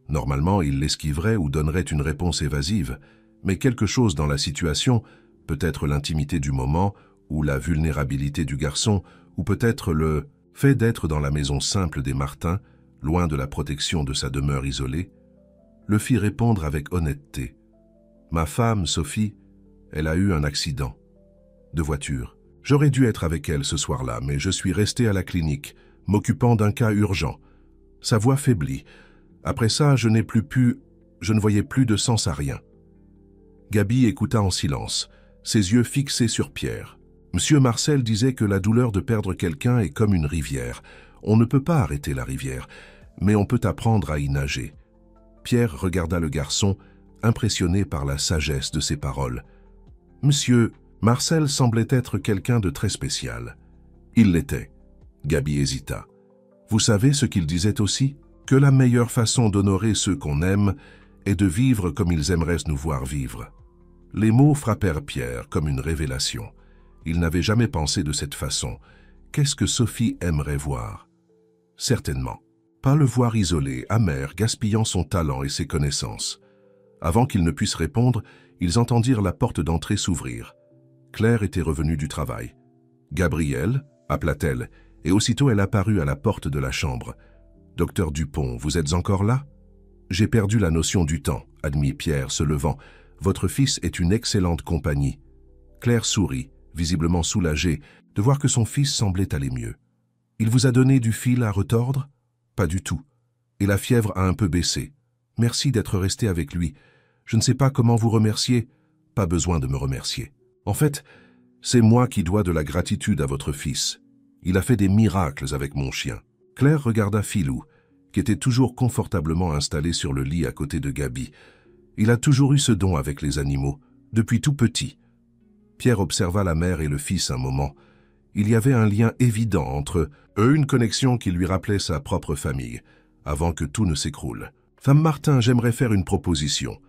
Normalement, il l'esquiverait ou donnerait une réponse évasive, mais quelque chose dans la situation, peut-être l'intimité du moment, ou la vulnérabilité du garçon, ou peut-être le fait d'être dans la maison simple des Martin, loin de la protection de sa demeure isolée, le fit répondre avec honnêteté. « Ma femme, Sophie, elle a eu un accident de voiture. J'aurais dû être avec elle ce soir-là, mais je suis resté à la clinique, m'occupant d'un cas urgent. Sa voix faiblit. Après ça, je ne voyais plus de sens à rien. » Gaby écouta en silence, ses yeux fixés sur Pierre. Monsieur Marcel disait que la douleur de perdre quelqu'un est comme une rivière. On ne peut pas arrêter la rivière, mais on peut apprendre à y nager. Pierre regarda le garçon, impressionné par la sagesse de ses paroles. Monsieur Marcel semblait être quelqu'un de très spécial. Il l'était. Gaby hésita. Vous savez ce qu'il disait aussi? Que la meilleure façon d'honorer ceux qu'on aime est de vivre comme ils aimeraient nous voir vivre. Les mots frappèrent Pierre comme une révélation. Il n'avait jamais pensé de cette façon. Qu'est-ce que Sophie aimerait voir? Certainement. Pas le voir isolé, amer, gaspillant son talent et ses connaissances. Avant qu'ils ne puissent répondre, ils entendirent la porte d'entrée s'ouvrir. Claire était revenue du travail. « Gabrielle » appela-t-elle, et aussitôt elle apparut à la porte de la chambre. « Docteur Dupont, vous êtes encore là ?»« J'ai perdu la notion du temps, » admit Pierre, se levant. « Votre fils est une excellente compagnie. » Claire sourit, visiblement soulagée de voir que son fils semblait aller mieux. « Il vous a donné du fil à retordre ?»« Pas du tout. Et la fièvre a un peu baissé. Merci d'être resté avec lui. Je ne sais pas comment vous remercier. Pas besoin de me remercier. En fait, c'est moi qui dois de la gratitude à votre fils. Il a fait des miracles avec mon chien. » Claire regarda Philou, qui était toujours confortablement installé sur le lit à côté de Gabi. Il a toujours eu ce don avec les animaux, depuis tout petit. Pierre observa la mère et le fils un moment. Il y avait un lien évident entre eux, une connexion qui lui rappelait sa propre famille, avant que tout ne s'écroule. « Femme Martin, j'aimerais faire une proposition. »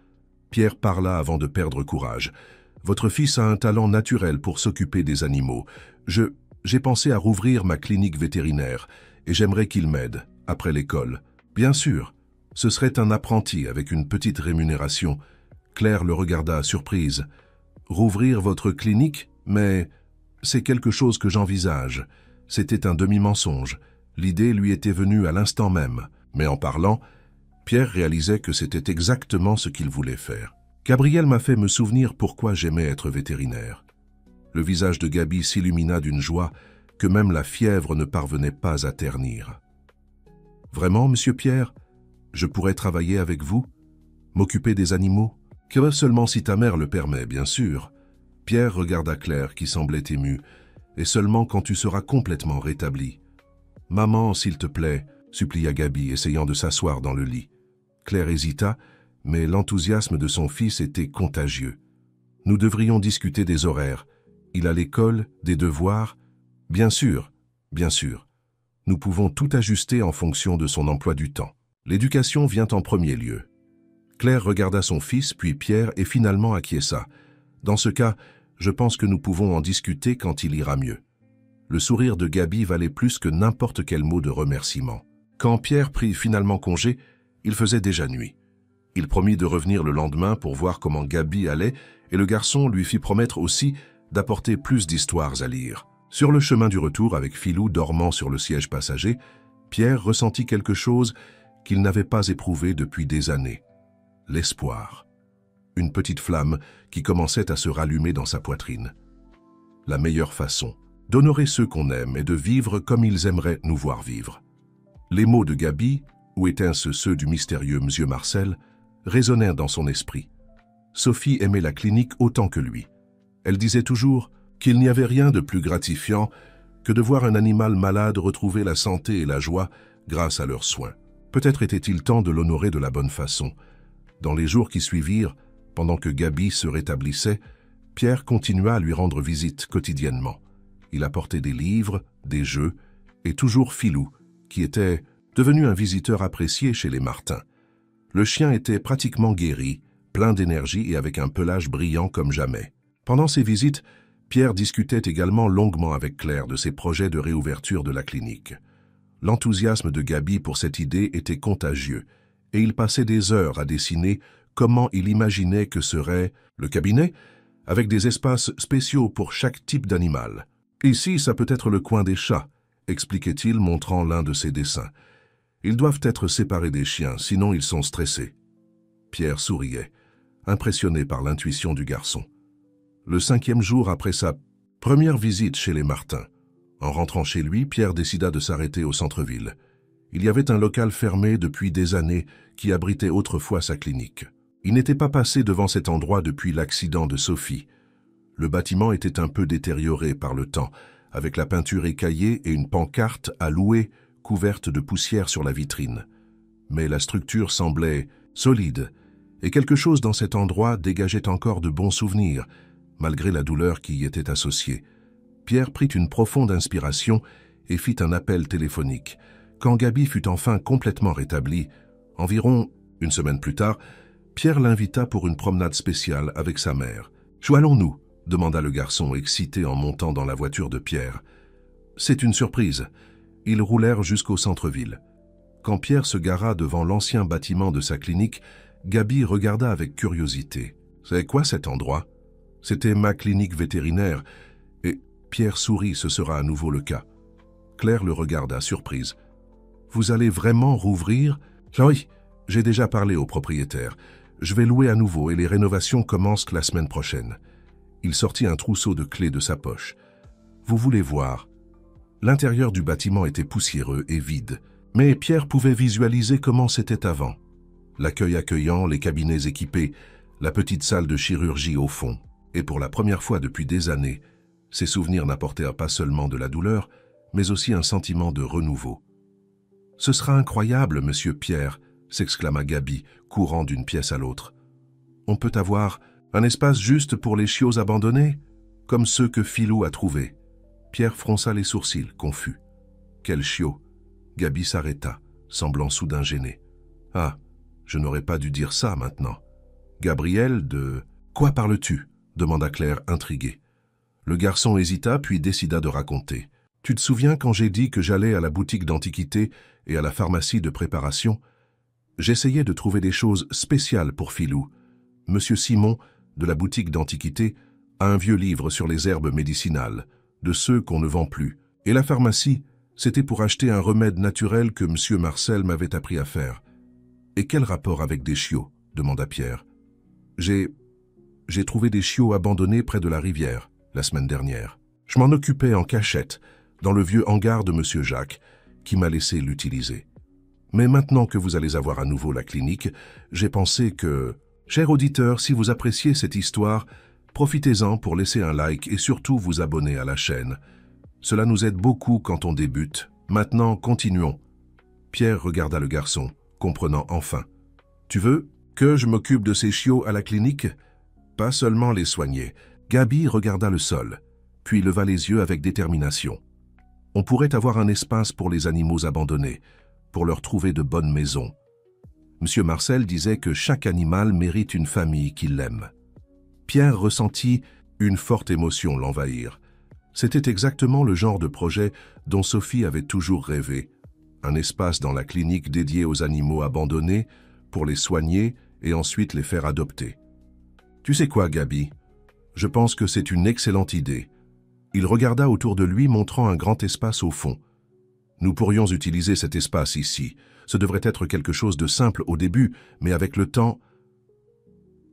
Pierre parla avant de perdre courage. « Votre fils a un talent naturel pour s'occuper des animaux. J'ai pensé à rouvrir ma clinique vétérinaire et j'aimerais qu'il m'aide, après l'école. Bien sûr, ce serait un apprenti avec une petite rémunération. » Claire le regarda surprise. « Rouvrir votre clinique? Mais c'est quelque chose que j'envisage. » C'était un demi-mensonge. L'idée lui était venue à l'instant même. Mais en parlant, Pierre réalisait que c'était exactement ce qu'il voulait faire. « Gabrielle m'a fait me souvenir pourquoi j'aimais être vétérinaire. » Le visage de Gabi s'illumina d'une joie que même la fièvre ne parvenait pas à ternir. « Vraiment, monsieur Pierre, je pourrais travailler avec vous? M'occuper des animaux? Que seulement si ta mère le permet, bien sûr. » Pierre regarda Claire qui semblait émue. « Et seulement quand tu seras complètement rétabli. »« Maman, s'il te plaît, » supplia Gabi, essayant de s'asseoir dans le lit. Claire hésita, mais l'enthousiasme de son fils était contagieux. « Nous devrions discuter des horaires. Il a l'école, des devoirs. »« Bien sûr, bien sûr. Nous pouvons tout ajuster en fonction de son emploi du temps. L'éducation vient en premier lieu. » Claire regarda son fils, puis Pierre, et finalement acquiesça. « Dans ce cas, je pense que nous pouvons en discuter quand il ira mieux. » Le sourire de Gabi valait plus que n'importe quel mot de remerciement. Quand Pierre prit finalement congé, il faisait déjà nuit. Il promit de revenir le lendemain pour voir comment Gabi allait, et le garçon lui fit promettre aussi d'apporter plus d'histoires à lire. Sur le chemin du retour, avec Philou dormant sur le siège passager, Pierre ressentit quelque chose qu'il n'avait pas éprouvé depuis des années. L'espoir. Une petite flamme qui commençait à se rallumer dans sa poitrine. La meilleure façon d'honorer ceux qu'on aime est de vivre comme ils aimeraient nous voir vivre. Les mots de Gabi, ou étaient-ce ceux du mystérieux Monsieur Marcel, résonnèrent dans son esprit. Sophie aimait la clinique autant que lui. Elle disait toujours qu'il n'y avait rien de plus gratifiant que de voir un animal malade retrouver la santé et la joie grâce à leurs soins. Peut-être était-il temps de l'honorer de la bonne façon. Dans les jours qui suivirent, pendant que Gabi se rétablissait, Pierre continua à lui rendre visite quotidiennement. Il apportait des livres, des jeux, et toujours Philou, qui était devenu un visiteur apprécié chez les Martin. Le chien était pratiquement guéri, plein d'énergie et avec un pelage brillant comme jamais. Pendant ces visites, Pierre discutait également longuement avec Claire de ses projets de réouverture de la clinique. L'enthousiasme de Gabi pour cette idée était contagieux, et il passait des heures à dessiner comment il imaginait que serait le cabinet, avec des espaces spéciaux pour chaque type d'animal. « Ici, ça peut être le coin des chats », expliquait-il, montrant l'un de ses dessins. « Ils doivent être séparés des chiens, sinon ils sont stressés. » Pierre souriait, impressionné par l'intuition du garçon. Le 5e jour après sa première visite chez les Martin, en rentrant chez lui, Pierre décida de s'arrêter au centre-ville. Il y avait un local fermé depuis des années qui abritait autrefois sa clinique. Il n'était pas passé devant cet endroit depuis l'accident de Sophie. Le bâtiment était un peu détérioré par le temps, avec la peinture écaillée et une pancarte à louer couverte de poussière sur la vitrine. Mais la structure semblait solide, et quelque chose dans cet endroit dégageait encore de bons souvenirs, malgré la douleur qui y était associée. Pierre prit une profonde inspiration et fit un appel téléphonique. Quand Gabi fut enfin complètement rétablie, environ une semaine plus tard, Pierre l'invita pour une promenade spéciale avec sa mère. « Où allons-nous » demanda le garçon, excité en montant dans la voiture de Pierre. « C'est une surprise. » Ils roulèrent jusqu'au centre-ville. Quand Pierre se gara devant l'ancien bâtiment de sa clinique, Gaby regarda avec curiosité. « C'est quoi cet endroit ?» « C'était ma clinique vétérinaire. » Et Pierre sourit, ce sera à nouveau le cas. Claire le regarda, surprise. « Vous allez vraiment rouvrir ?»« Oui, j'ai déjà parlé au propriétaire. Je vais louer à nouveau et les rénovations commencent la semaine prochaine. » Il sortit un trousseau de clés de sa poche. « Vous voulez voir ?» L'intérieur du bâtiment était poussiéreux et vide, mais Pierre pouvait visualiser comment c'était avant. L'accueil accueillant, les cabinets équipés, la petite salle de chirurgie au fond. Et pour la première fois depuis des années, ces souvenirs n'apportèrent pas seulement de la douleur, mais aussi un sentiment de renouveau. « Ce sera incroyable, monsieur Pierre !» s'exclama Gaby, courant d'une pièce à l'autre. « On peut avoir un espace juste pour les chiots abandonnés, comme ceux que Philou a trouvés. » Pierre fronça les sourcils, confus. « Quel chiot ?» Gaby s'arrêta, semblant soudain gênée. « Ah, je n'aurais pas dû dire ça maintenant. »« Gabriel de... Quoi parles-tu » demanda Claire, intriguée. Le garçon hésita, puis décida de raconter. « Tu te souviens quand j'ai dit que j'allais à la boutique d'antiquités et à la pharmacie de préparation? J'essayais de trouver des choses spéciales pour Philou. Monsieur Simon, de la boutique d'antiquités, a un vieux livre sur les herbes médicinales, de ceux qu'on ne vend plus. Et la pharmacie, c'était pour acheter un remède naturel que monsieur Marcel m'avait appris à faire. »« Et quel rapport avec des chiots ?» demanda Pierre. « J'ai trouvé des chiots abandonnés près de la rivière, la semaine dernière. Je m'en occupais en cachette, dans le vieux hangar de monsieur Jacques, qui m'a laissé l'utiliser. Mais maintenant que vous allez avoir à nouveau la clinique, j'ai pensé que... Cher auditeur, si vous appréciez cette histoire, profitez-en pour laisser un like et surtout vous abonner à la chaîne. Cela nous aide beaucoup quand on débute. Maintenant, continuons. » Pierre regarda le garçon, comprenant enfin. « Tu veux que je m'occupe de ces chiots à la clinique ? Pas seulement les soigner. » Gaby regarda le sol, puis leva les yeux avec détermination. « On pourrait avoir un espace pour les animaux abandonnés, pour leur trouver de bonnes maisons. Monsieur Marcel disait que chaque animal mérite une famille qui l'aime. » Pierre ressentit une forte émotion l'envahir. C'était exactement le genre de projet dont Sophie avait toujours rêvé. Un espace dans la clinique dédié aux animaux abandonnés pour les soigner et ensuite les faire adopter. « Tu sais quoi, Gaby ? Je pense que c'est une excellente idée. » Il regarda autour de lui, montrant un grand espace au fond. « Nous pourrions utiliser cet espace ici. Ce devrait être quelque chose de simple au début, mais avec le temps... »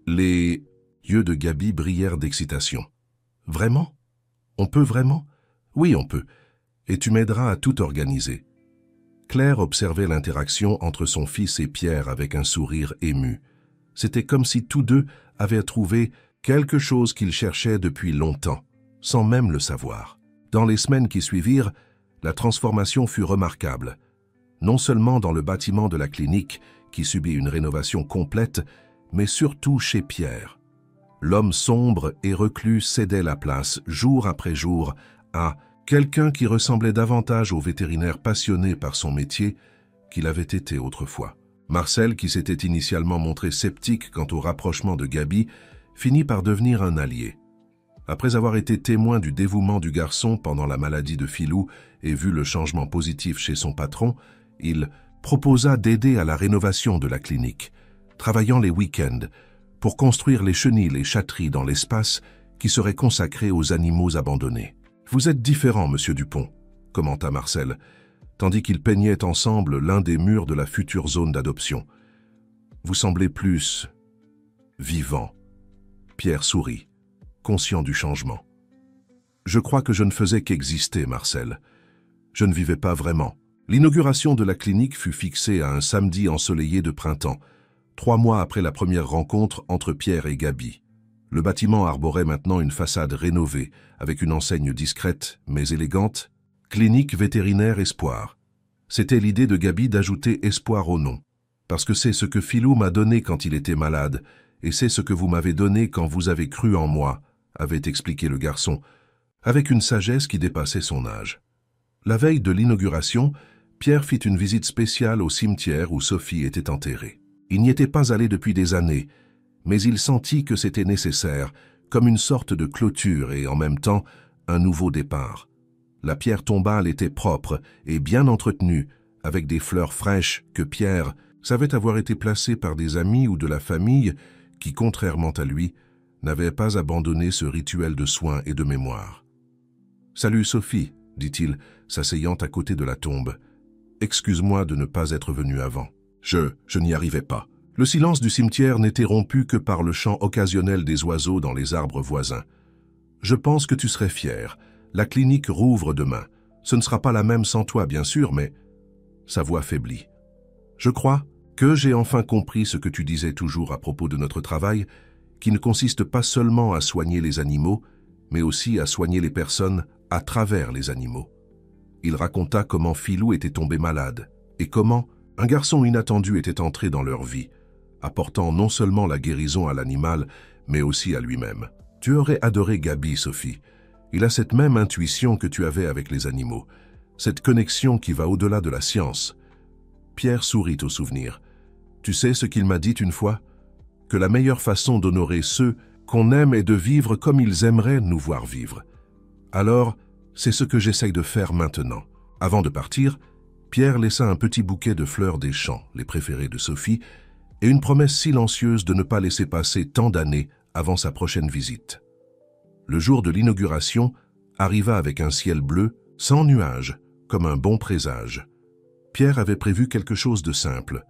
Les yeux de Gaby brillèrent d'excitation. « Vraiment ? On peut vraiment ? Oui, on peut. Et tu m'aideras à tout organiser. » Claire observait l'interaction entre son fils et Pierre avec un sourire ému. C'était comme si tous deux avaient trouvé quelque chose qu'ils cherchaient depuis longtemps, sans même le savoir. Dans les semaines qui suivirent, la transformation fut remarquable. Non seulement dans le bâtiment de la clinique, qui subit une rénovation complète, mais surtout chez Pierre. L'homme sombre et reclus cédait la place, jour après jour, à quelqu'un qui ressemblait davantage au vétérinaire passionné par son métier qu'il avait été autrefois. Marcel, qui s'était initialement montré sceptique quant au rapprochement de Gaby, finit par devenir un allié. Après avoir été témoin du dévouement du garçon pendant la maladie de Philou et vu le changement positif chez son patron, il proposa d'aider à la rénovation de la clinique, travaillant les week-ends pour construire les chenils et chatteries dans l'espace qui serait consacré aux animaux abandonnés. « Vous êtes différent, monsieur Dupont », commenta Marcel, tandis qu'ils peignaient ensemble l'un des murs de la future zone d'adoption. « Vous semblez plus... vivant. » Pierre sourit, conscient du changement. « Je crois que je ne faisais qu'exister, Marcel. Je ne vivais pas vraiment. » L'inauguration de la clinique fut fixée à un samedi ensoleillé de printemps, 3 mois après la première rencontre entre Pierre et Gaby. Le bâtiment arborait maintenant une façade rénovée, avec une enseigne discrète mais élégante, « Clinique vétérinaire Espoir ». C'était l'idée de Gaby d'ajouter Espoir au nom, parce que c'est ce que Philou m'a donné quand il était malade, et c'est ce que vous m'avez donné quand vous avez cru en moi, avait expliqué le garçon, avec une sagesse qui dépassait son âge. La veille de l'inauguration, Pierre fit une visite spéciale au cimetière où Sophie était enterrée. Il n'y était pas allé depuis des années, mais il sentit que c'était nécessaire, comme une sorte de clôture et en même temps un nouveau départ. La pierre tombale était propre et bien entretenue, avec des fleurs fraîches que Pierre savait avoir été placé par des amis ou de la famille qui, contrairement à lui, n'avaient pas abandonné ce rituel de soins et de mémoire. « Salut Sophie », dit-il, s'asseyant à côté de la tombe. « Excuse-moi de ne pas être venu avant. Je n'y arrivais pas. » Le silence du cimetière n'était rompu que par le chant occasionnel des oiseaux dans les arbres voisins. « Je pense que tu serais fier. La clinique rouvre demain. Ce ne sera pas la même sans toi, bien sûr, mais... » Sa voix faiblit. « Je crois que j'ai enfin compris ce que tu disais toujours à propos de notre travail, qui ne consiste pas seulement à soigner les animaux, mais aussi à soigner les personnes à travers les animaux. » Il raconta comment Filou était tombé malade et comment un garçon inattendu était entré dans leur vie, apportant non seulement la guérison à l'animal, mais aussi à lui-même. « Tu aurais adoré Gabi, Sophie. Il a cette même intuition que tu avais avec les animaux, cette connexion qui va au-delà de la science. » Pierre sourit au souvenir. « Tu sais ce qu'il m'a dit une fois? Que la meilleure façon d'honorer ceux qu'on aime est de vivre comme ils aimeraient nous voir vivre. Alors, c'est ce que j'essaye de faire maintenant. » Avant de partir, Pierre laissa un petit bouquet de fleurs des champs, les préférées de Sophie, et une promesse silencieuse de ne pas laisser passer tant d'années avant sa prochaine visite. Le jour de l'inauguration arriva avec un ciel bleu, sans nuages, comme un bon présage. Pierre avait prévu quelque chose de simple,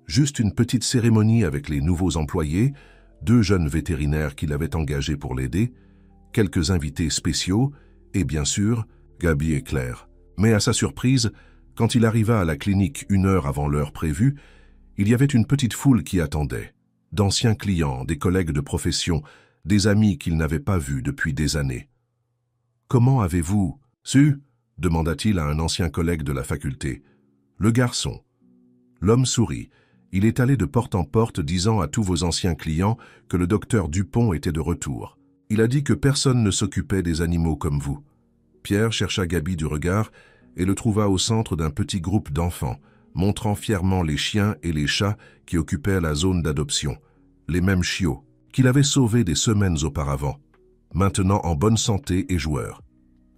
juste une petite cérémonie avec les nouveaux employés, 2 jeunes vétérinaires qu'il avait engagés pour l'aider, quelques invités spéciaux et bien sûr, Gabi et Claire. Mais à sa surprise, quand il arriva à la clinique 1 heure avant l'heure prévue, il y avait une petite foule qui attendait. D'anciens clients, des collègues de profession, des amis qu'il n'avait pas vus depuis des années. « Comment avez-vous su ?» demanda-t-il à un ancien collègue de la faculté. « Le garçon. » L'homme sourit. Il est allé de porte en porte disant à tous vos anciens clients que le docteur Dupont était de retour. Il a dit que personne ne s'occupait des animaux comme vous. Pierre chercha Gabi du regard et le trouva au centre d'un petit groupe d'enfants, montrant fièrement les chiens et les chats qui occupaient la zone d'adoption, les mêmes chiots qu'il avait sauvés des semaines auparavant, maintenant en bonne santé et joueurs.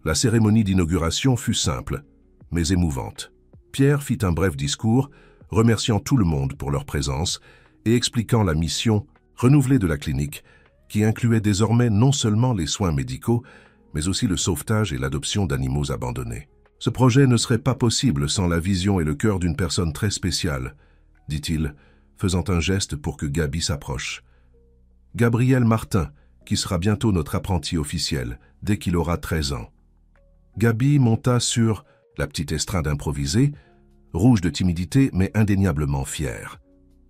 La cérémonie d'inauguration fut simple, mais émouvante. Pierre fit un bref discours, remerciant tout le monde pour leur présence et expliquant la mission renouvelée de la clinique, qui incluait désormais non seulement les soins médicaux, mais aussi le sauvetage et l'adoption d'animaux abandonnés. « Ce projet ne serait pas possible sans la vision et le cœur d'une personne très spéciale, » dit-il, faisant un geste pour que Gabi s'approche. « Gabriel Martin, qui sera bientôt notre apprenti officiel, dès qu'il aura 13 ans. » Gabi monta sur la petite estrade improvisée, rouge de timidité mais indéniablement fière.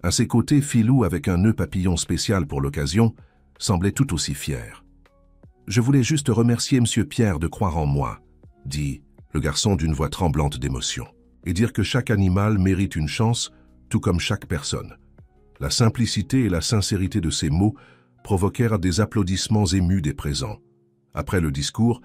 À ses côtés, Filou, avec un nœud papillon spécial pour l'occasion, semblait tout aussi fier. « Je voulais juste remercier M. Pierre de croire en moi, » dit le garçon d'une voix tremblante d'émotion, « et dire que chaque animal mérite une chance, tout comme chaque personne. » La simplicité et la sincérité de ces mots provoquèrent des applaudissements émus des présents. Après le discours,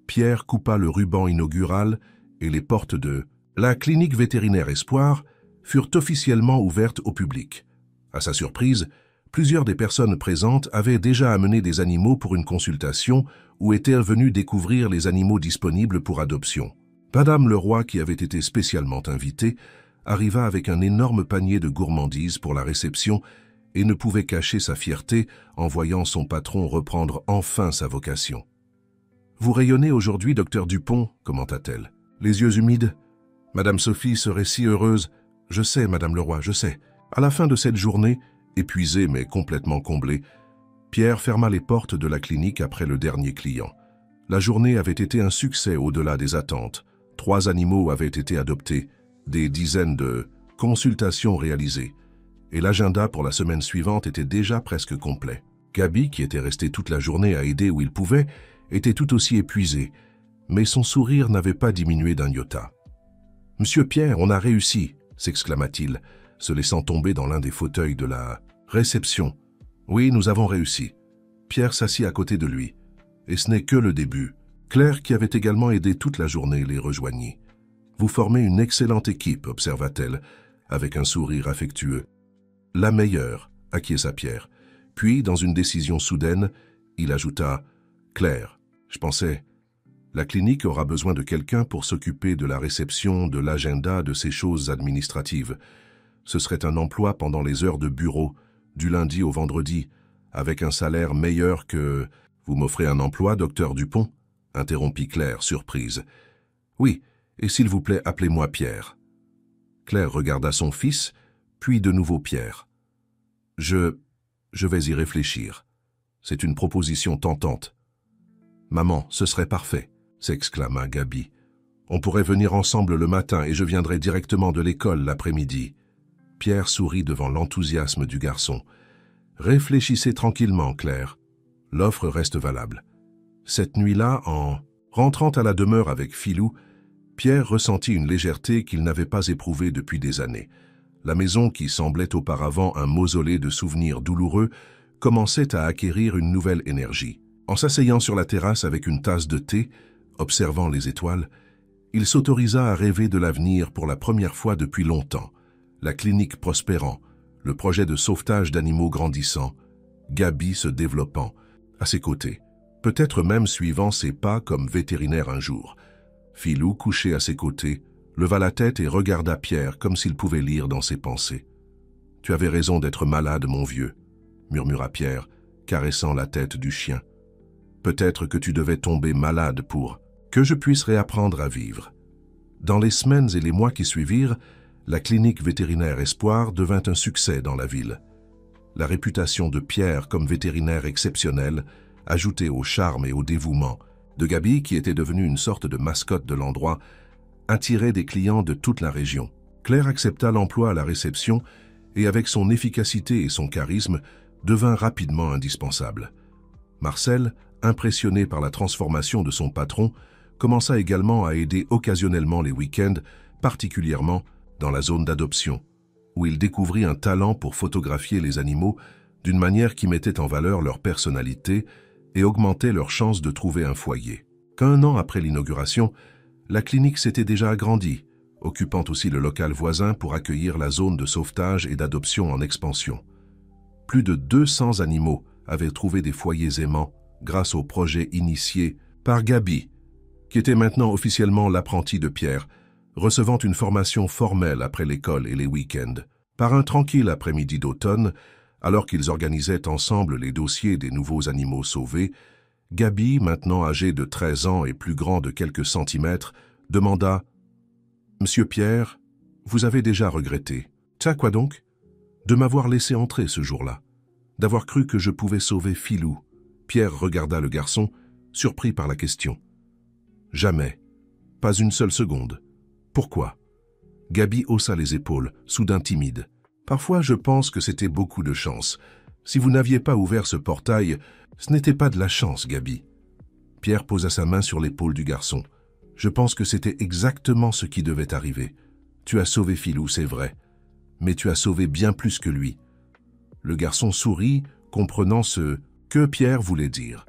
Pierre coupa le ruban inaugural et les portes de la clinique vétérinaire Espoir furent officiellement ouvertes au public. À sa surprise, plusieurs des personnes présentes avaient déjà amené des animaux pour une consultation ou étaient venus découvrir les animaux disponibles pour adoption. Madame Leroy, qui avait été spécialement invitée, arriva avec un énorme panier de gourmandises pour la réception et ne pouvait cacher sa fierté en voyant son patron reprendre enfin sa vocation. « Vous rayonnez aujourd'hui, docteur Dupont, » commenta-t-elle. Les yeux humides. « Madame Sophie serait si heureuse. »« Je sais, Madame Leroy, je sais. » À la fin de cette journée, épuisé mais complètement comblé, Pierre ferma les portes de la clinique après le dernier client. La journée avait été un succès au-delà des attentes. 3 animaux avaient été adoptés, des dizaines de consultations réalisées, et l'agenda pour la semaine suivante était déjà presque complet. Gabi, qui était resté toute la journée à aider où il pouvait, était tout aussi épuisé, mais son sourire n'avait pas diminué d'un iota. « Monsieur Pierre, on a réussi !» s'exclama-t-il, se laissant tomber dans l'un des fauteuils de la réception. « Oui, nous avons réussi. » Pierre s'assit à côté de lui. Et ce n'est que le début. Claire, qui avait également aidé toute la journée, les rejoignit. « Vous formez une excellente équipe, » observa-t-elle, avec un sourire affectueux. « La meilleure, » acquiesça Pierre. Puis, dans une décision soudaine, il ajouta « Claire, je pensais, la clinique aura besoin de quelqu'un pour s'occuper de la réception, de l'agenda, de ces choses administratives. Ce serait un emploi pendant les heures de bureau, du lundi au vendredi, avec un salaire meilleur que... Vous m'offrez un emploi, docteur Dupont? Interrompit Claire, surprise. Oui, et s'il vous plaît, appelez-moi Pierre. Claire regarda son fils, puis de nouveau Pierre. Je vais y réfléchir. C'est une proposition tentante. Maman, ce serait parfait, s'exclama Gaby. On pourrait venir ensemble le matin et je viendrai directement de l'école l'après-midi. Pierre sourit devant l'enthousiasme du garçon. Réfléchissez tranquillement, Claire. L'offre reste valable. Cette nuit-là, en rentrant à la demeure avec Philou, Pierre ressentit une légèreté qu'il n'avait pas éprouvée depuis des années. La maison, qui semblait auparavant un mausolée de souvenirs douloureux, commençait à acquérir une nouvelle énergie. En s'asseyant sur la terrasse avec une tasse de thé, observant les étoiles, il s'autorisa à rêver de l'avenir pour la première fois depuis longtemps. La clinique prospérant, le projet de sauvetage d'animaux grandissant, Gaby se développant, à ses côtés, peut-être même suivant ses pas comme vétérinaire un jour. Philou, couché à ses côtés, leva la tête et regarda Pierre comme s'il pouvait lire dans ses pensées. « Tu avais raison d'être malade, mon vieux », murmura Pierre, caressant la tête du chien. « Peut-être que tu devais tomber malade pour que je puisse réapprendre à vivre. » Dans les semaines et les mois qui suivirent, la clinique vétérinaire Espoir devint un succès dans la ville. La réputation de Pierre comme vétérinaire exceptionnel, ajoutée au charme et au dévouement de Gaby, qui était devenue une sorte de mascotte de l'endroit, attirait des clients de toute la région. Claire accepta l'emploi à la réception et, avec son efficacité et son charisme, devint rapidement indispensable. Marcel, impressionné par la transformation de son patron, commença également à aider occasionnellement les week-ends, particulièrement dans la zone d'adoption, où il découvrit un talent pour photographier les animaux d'une manière qui mettait en valeur leur personnalité et augmentait leurs chances de trouver un foyer. Qu'un an après l'inauguration, la clinique s'était déjà agrandie, occupant aussi le local voisin pour accueillir la zone de sauvetage et d'adoption en expansion. Plus de 200 animaux avaient trouvé des foyers aimants grâce au projet initié par Gaby, qui était maintenant officiellement l'apprenti de Pierre, recevant une formation formelle après l'école et les week-ends. Par un tranquille après-midi d'automne, alors qu'ils organisaient ensemble les dossiers des nouveaux animaux sauvés, Gaby, maintenant âgé de 13 ans et plus grand de quelques centimètres, demanda « Monsieur Pierre, vous avez déjà regretté. Ça quoi donc? De m'avoir laissé entrer ce jour-là, d'avoir cru que je pouvais sauver Philou. » Pierre regarda le garçon, surpris par la question. « Jamais. Pas une seule seconde. Pourquoi ?» Gaby haussa les épaules, soudain timide. « Parfois, je pense que c'était beaucoup de chance. Si vous n'aviez pas ouvert ce portail, ce n'était pas de la chance, Gaby. » Pierre posa sa main sur l'épaule du garçon. « Je pense que c'était exactement ce qui devait arriver. Tu as sauvé Philou, c'est vrai, mais tu as sauvé bien plus que lui. » Le garçon sourit, comprenant ce que Pierre voulait dire.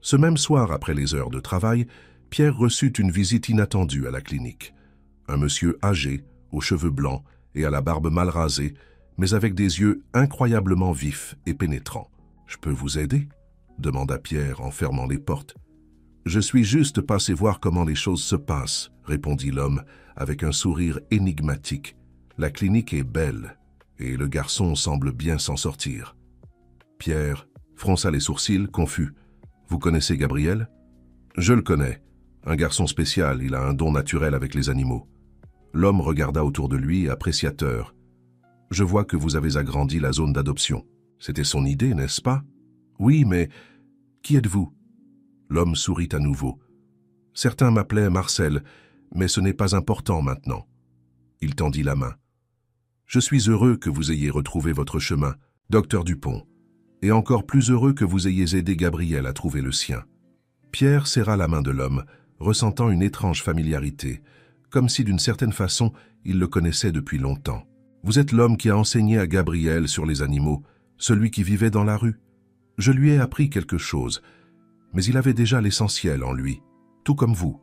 Ce même soir, après les heures de travail, Pierre reçut une visite inattendue à la clinique. Un monsieur âgé, aux cheveux blancs et à la barbe mal rasée, mais avec des yeux incroyablement vifs et pénétrants. « Je peux vous aider ?» demanda Pierre en fermant les portes. « Je suis juste passé voir comment les choses se passent, » répondit l'homme avec un sourire énigmatique. « La clinique est belle et le garçon semble bien s'en sortir. » Pierre fronça les sourcils, confus. « Vous connaissez Gabriel ?»« Je le connais. Un garçon spécial, il a un don naturel avec les animaux. » L'homme regarda autour de lui, appréciateur. « Je vois que vous avez agrandi la zone d'adoption. C'était son idée, n'est-ce pas? »« Oui, mais qui êtes-vous » L'homme sourit à nouveau. « Certains m'appelaient Marcel, mais ce n'est pas important maintenant. » Il tendit la main. « Je suis heureux que vous ayez retrouvé votre chemin, docteur Dupont, et encore plus heureux que vous ayez aidé Gabriel à trouver le sien. » Pierre serra la main de l'homme, ressentant une étrange familiarité, comme si d'une certaine façon il le connaissait depuis longtemps. « Vous êtes l'homme qui a enseigné à Gabriel sur les animaux, celui qui vivait dans la rue. Je lui ai appris quelque chose, mais il avait déjà l'essentiel en lui, tout comme vous. »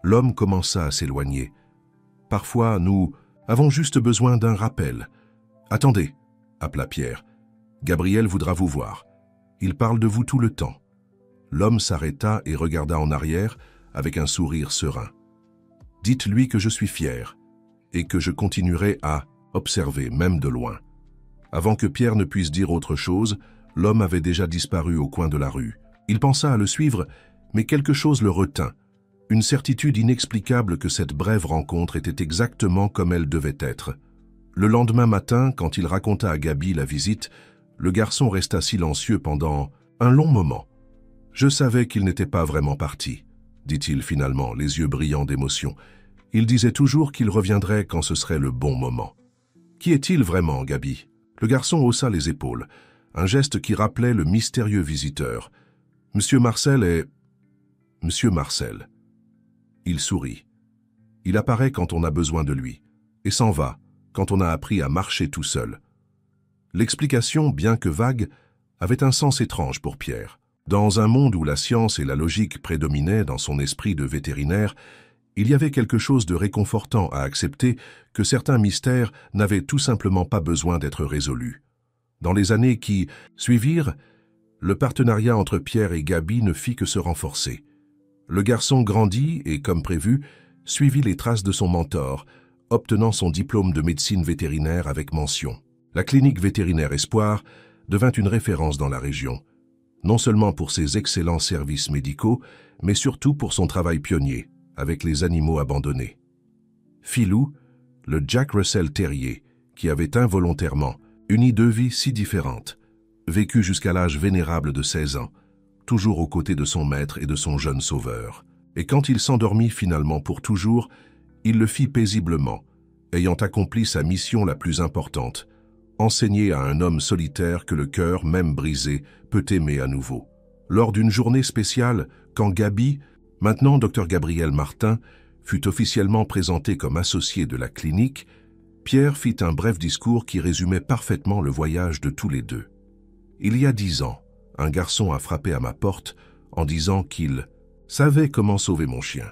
L'homme commença à s'éloigner. « Parfois, nous avons juste besoin d'un rappel. »« Attendez » appela Pierre. « Gabriel voudra vous voir. Il parle de vous tout le temps. » L'homme s'arrêta et regarda en arrière avec un sourire serein. « Dites-lui que je suis fier et que je continuerai à observer, même de loin. Avant que Pierre ne puisse dire autre chose, l'homme avait déjà disparu au coin de la rue. Il pensa à le suivre, mais quelque chose le retint. Une certitude inexplicable que cette brève rencontre était exactement comme elle devait être. Le lendemain matin, quand il raconta à Gaby la visite, le garçon resta silencieux pendant un long moment. « Je savais qu'il n'était pas vraiment parti », dit-il finalement, les yeux brillants d'émotion. Il disait toujours qu'il reviendrait quand ce serait le bon moment. « Qui est-il vraiment, Gaby ?» Le garçon haussa les épaules, un geste qui rappelait le mystérieux visiteur. « Monsieur Marcel est... Monsieur Marcel. » Il sourit. « Il apparaît quand on a besoin de lui, et s'en va quand on a appris à marcher tout seul. » L'explication, bien que vague, avait un sens étrange pour Pierre. Dans un monde où la science et la logique prédominaient dans son esprit de vétérinaire, il y avait quelque chose de réconfortant à accepter que certains mystères n'avaient tout simplement pas besoin d'être résolus. Dans les années qui suivirent, le partenariat entre Pierre et Gaby ne fit que se renforcer. Le garçon grandit et, comme prévu, suivit les traces de son mentor, obtenant son diplôme de médecine vétérinaire avec mention. La clinique vétérinaire Espoir devint une référence dans la région, non seulement pour ses excellents services médicaux, mais surtout pour son travail pionnier avec les animaux abandonnés. Filou, le Jack Russell Terrier, qui avait involontairement uni deux vies si différentes, vécut jusqu'à l'âge vénérable de 16 ans, toujours aux côtés de son maître et de son jeune sauveur. Et quand il s'endormit finalement pour toujours, il le fit paisiblement, ayant accompli sa mission la plus importante, enseigner à un homme solitaire que le cœur, même brisé, peut aimer à nouveau. Lors d'une journée spéciale, quand Gaby, maintenant Dr Gabriel Martin, fut officiellement présenté comme associé de la clinique, Pierre fit un bref discours qui résumait parfaitement le voyage de tous les deux. « Il y a 10 ans, un garçon a frappé à ma porte en disant qu'il savait comment sauver mon chien.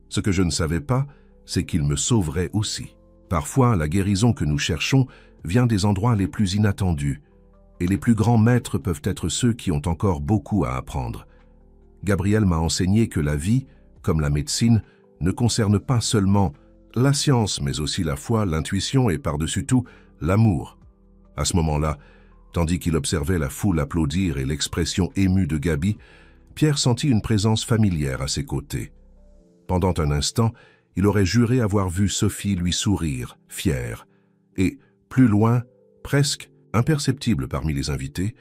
Ce que je ne savais pas, c'est qu'il me sauverait aussi. Parfois, la guérison que nous cherchons vient des endroits les plus inattendus, et les plus grands maîtres peuvent être ceux qui ont encore beaucoup à apprendre. Gabriel m'a enseigné que la vie, comme la médecine, ne concerne pas seulement la science, mais aussi la foi, l'intuition et par-dessus tout, l'amour. » À ce moment-là, tandis qu'il observait la foule applaudir et l'expression émue de Gaby, Pierre sentit une présence familière à ses côtés. Pendant un instant, il aurait juré avoir vu Sophie lui sourire, fière, et, plus loin, presque imperceptible parmi les invités,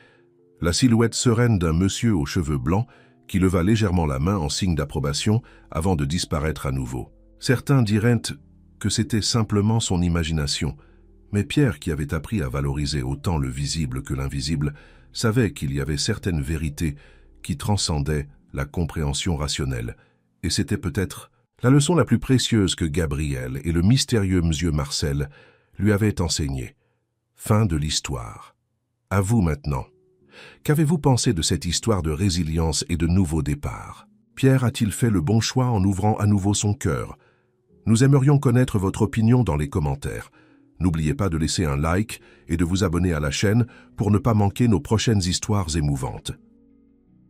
la silhouette sereine d'un monsieur aux cheveux blancs qui leva légèrement la main en signe d'approbation avant de disparaître à nouveau. Certains diraient que c'était simplement son imagination, mais Pierre, qui avait appris à valoriser autant le visible que l'invisible, savait qu'il y avait certaines vérités qui transcendaient la compréhension rationnelle, et c'était peut-être la leçon la plus précieuse que Gabriel et le mystérieux monsieur Marcel lui avaient enseignée. Fin de l'histoire. À vous maintenant. Qu'avez-vous pensé de cette histoire de résilience et de nouveau départ? Pierre a-t-il fait le bon choix en ouvrant à nouveau son cœur? Nous aimerions connaître votre opinion dans les commentaires. N'oubliez pas de laisser un like et de vous abonner à la chaîne pour ne pas manquer nos prochaines histoires émouvantes.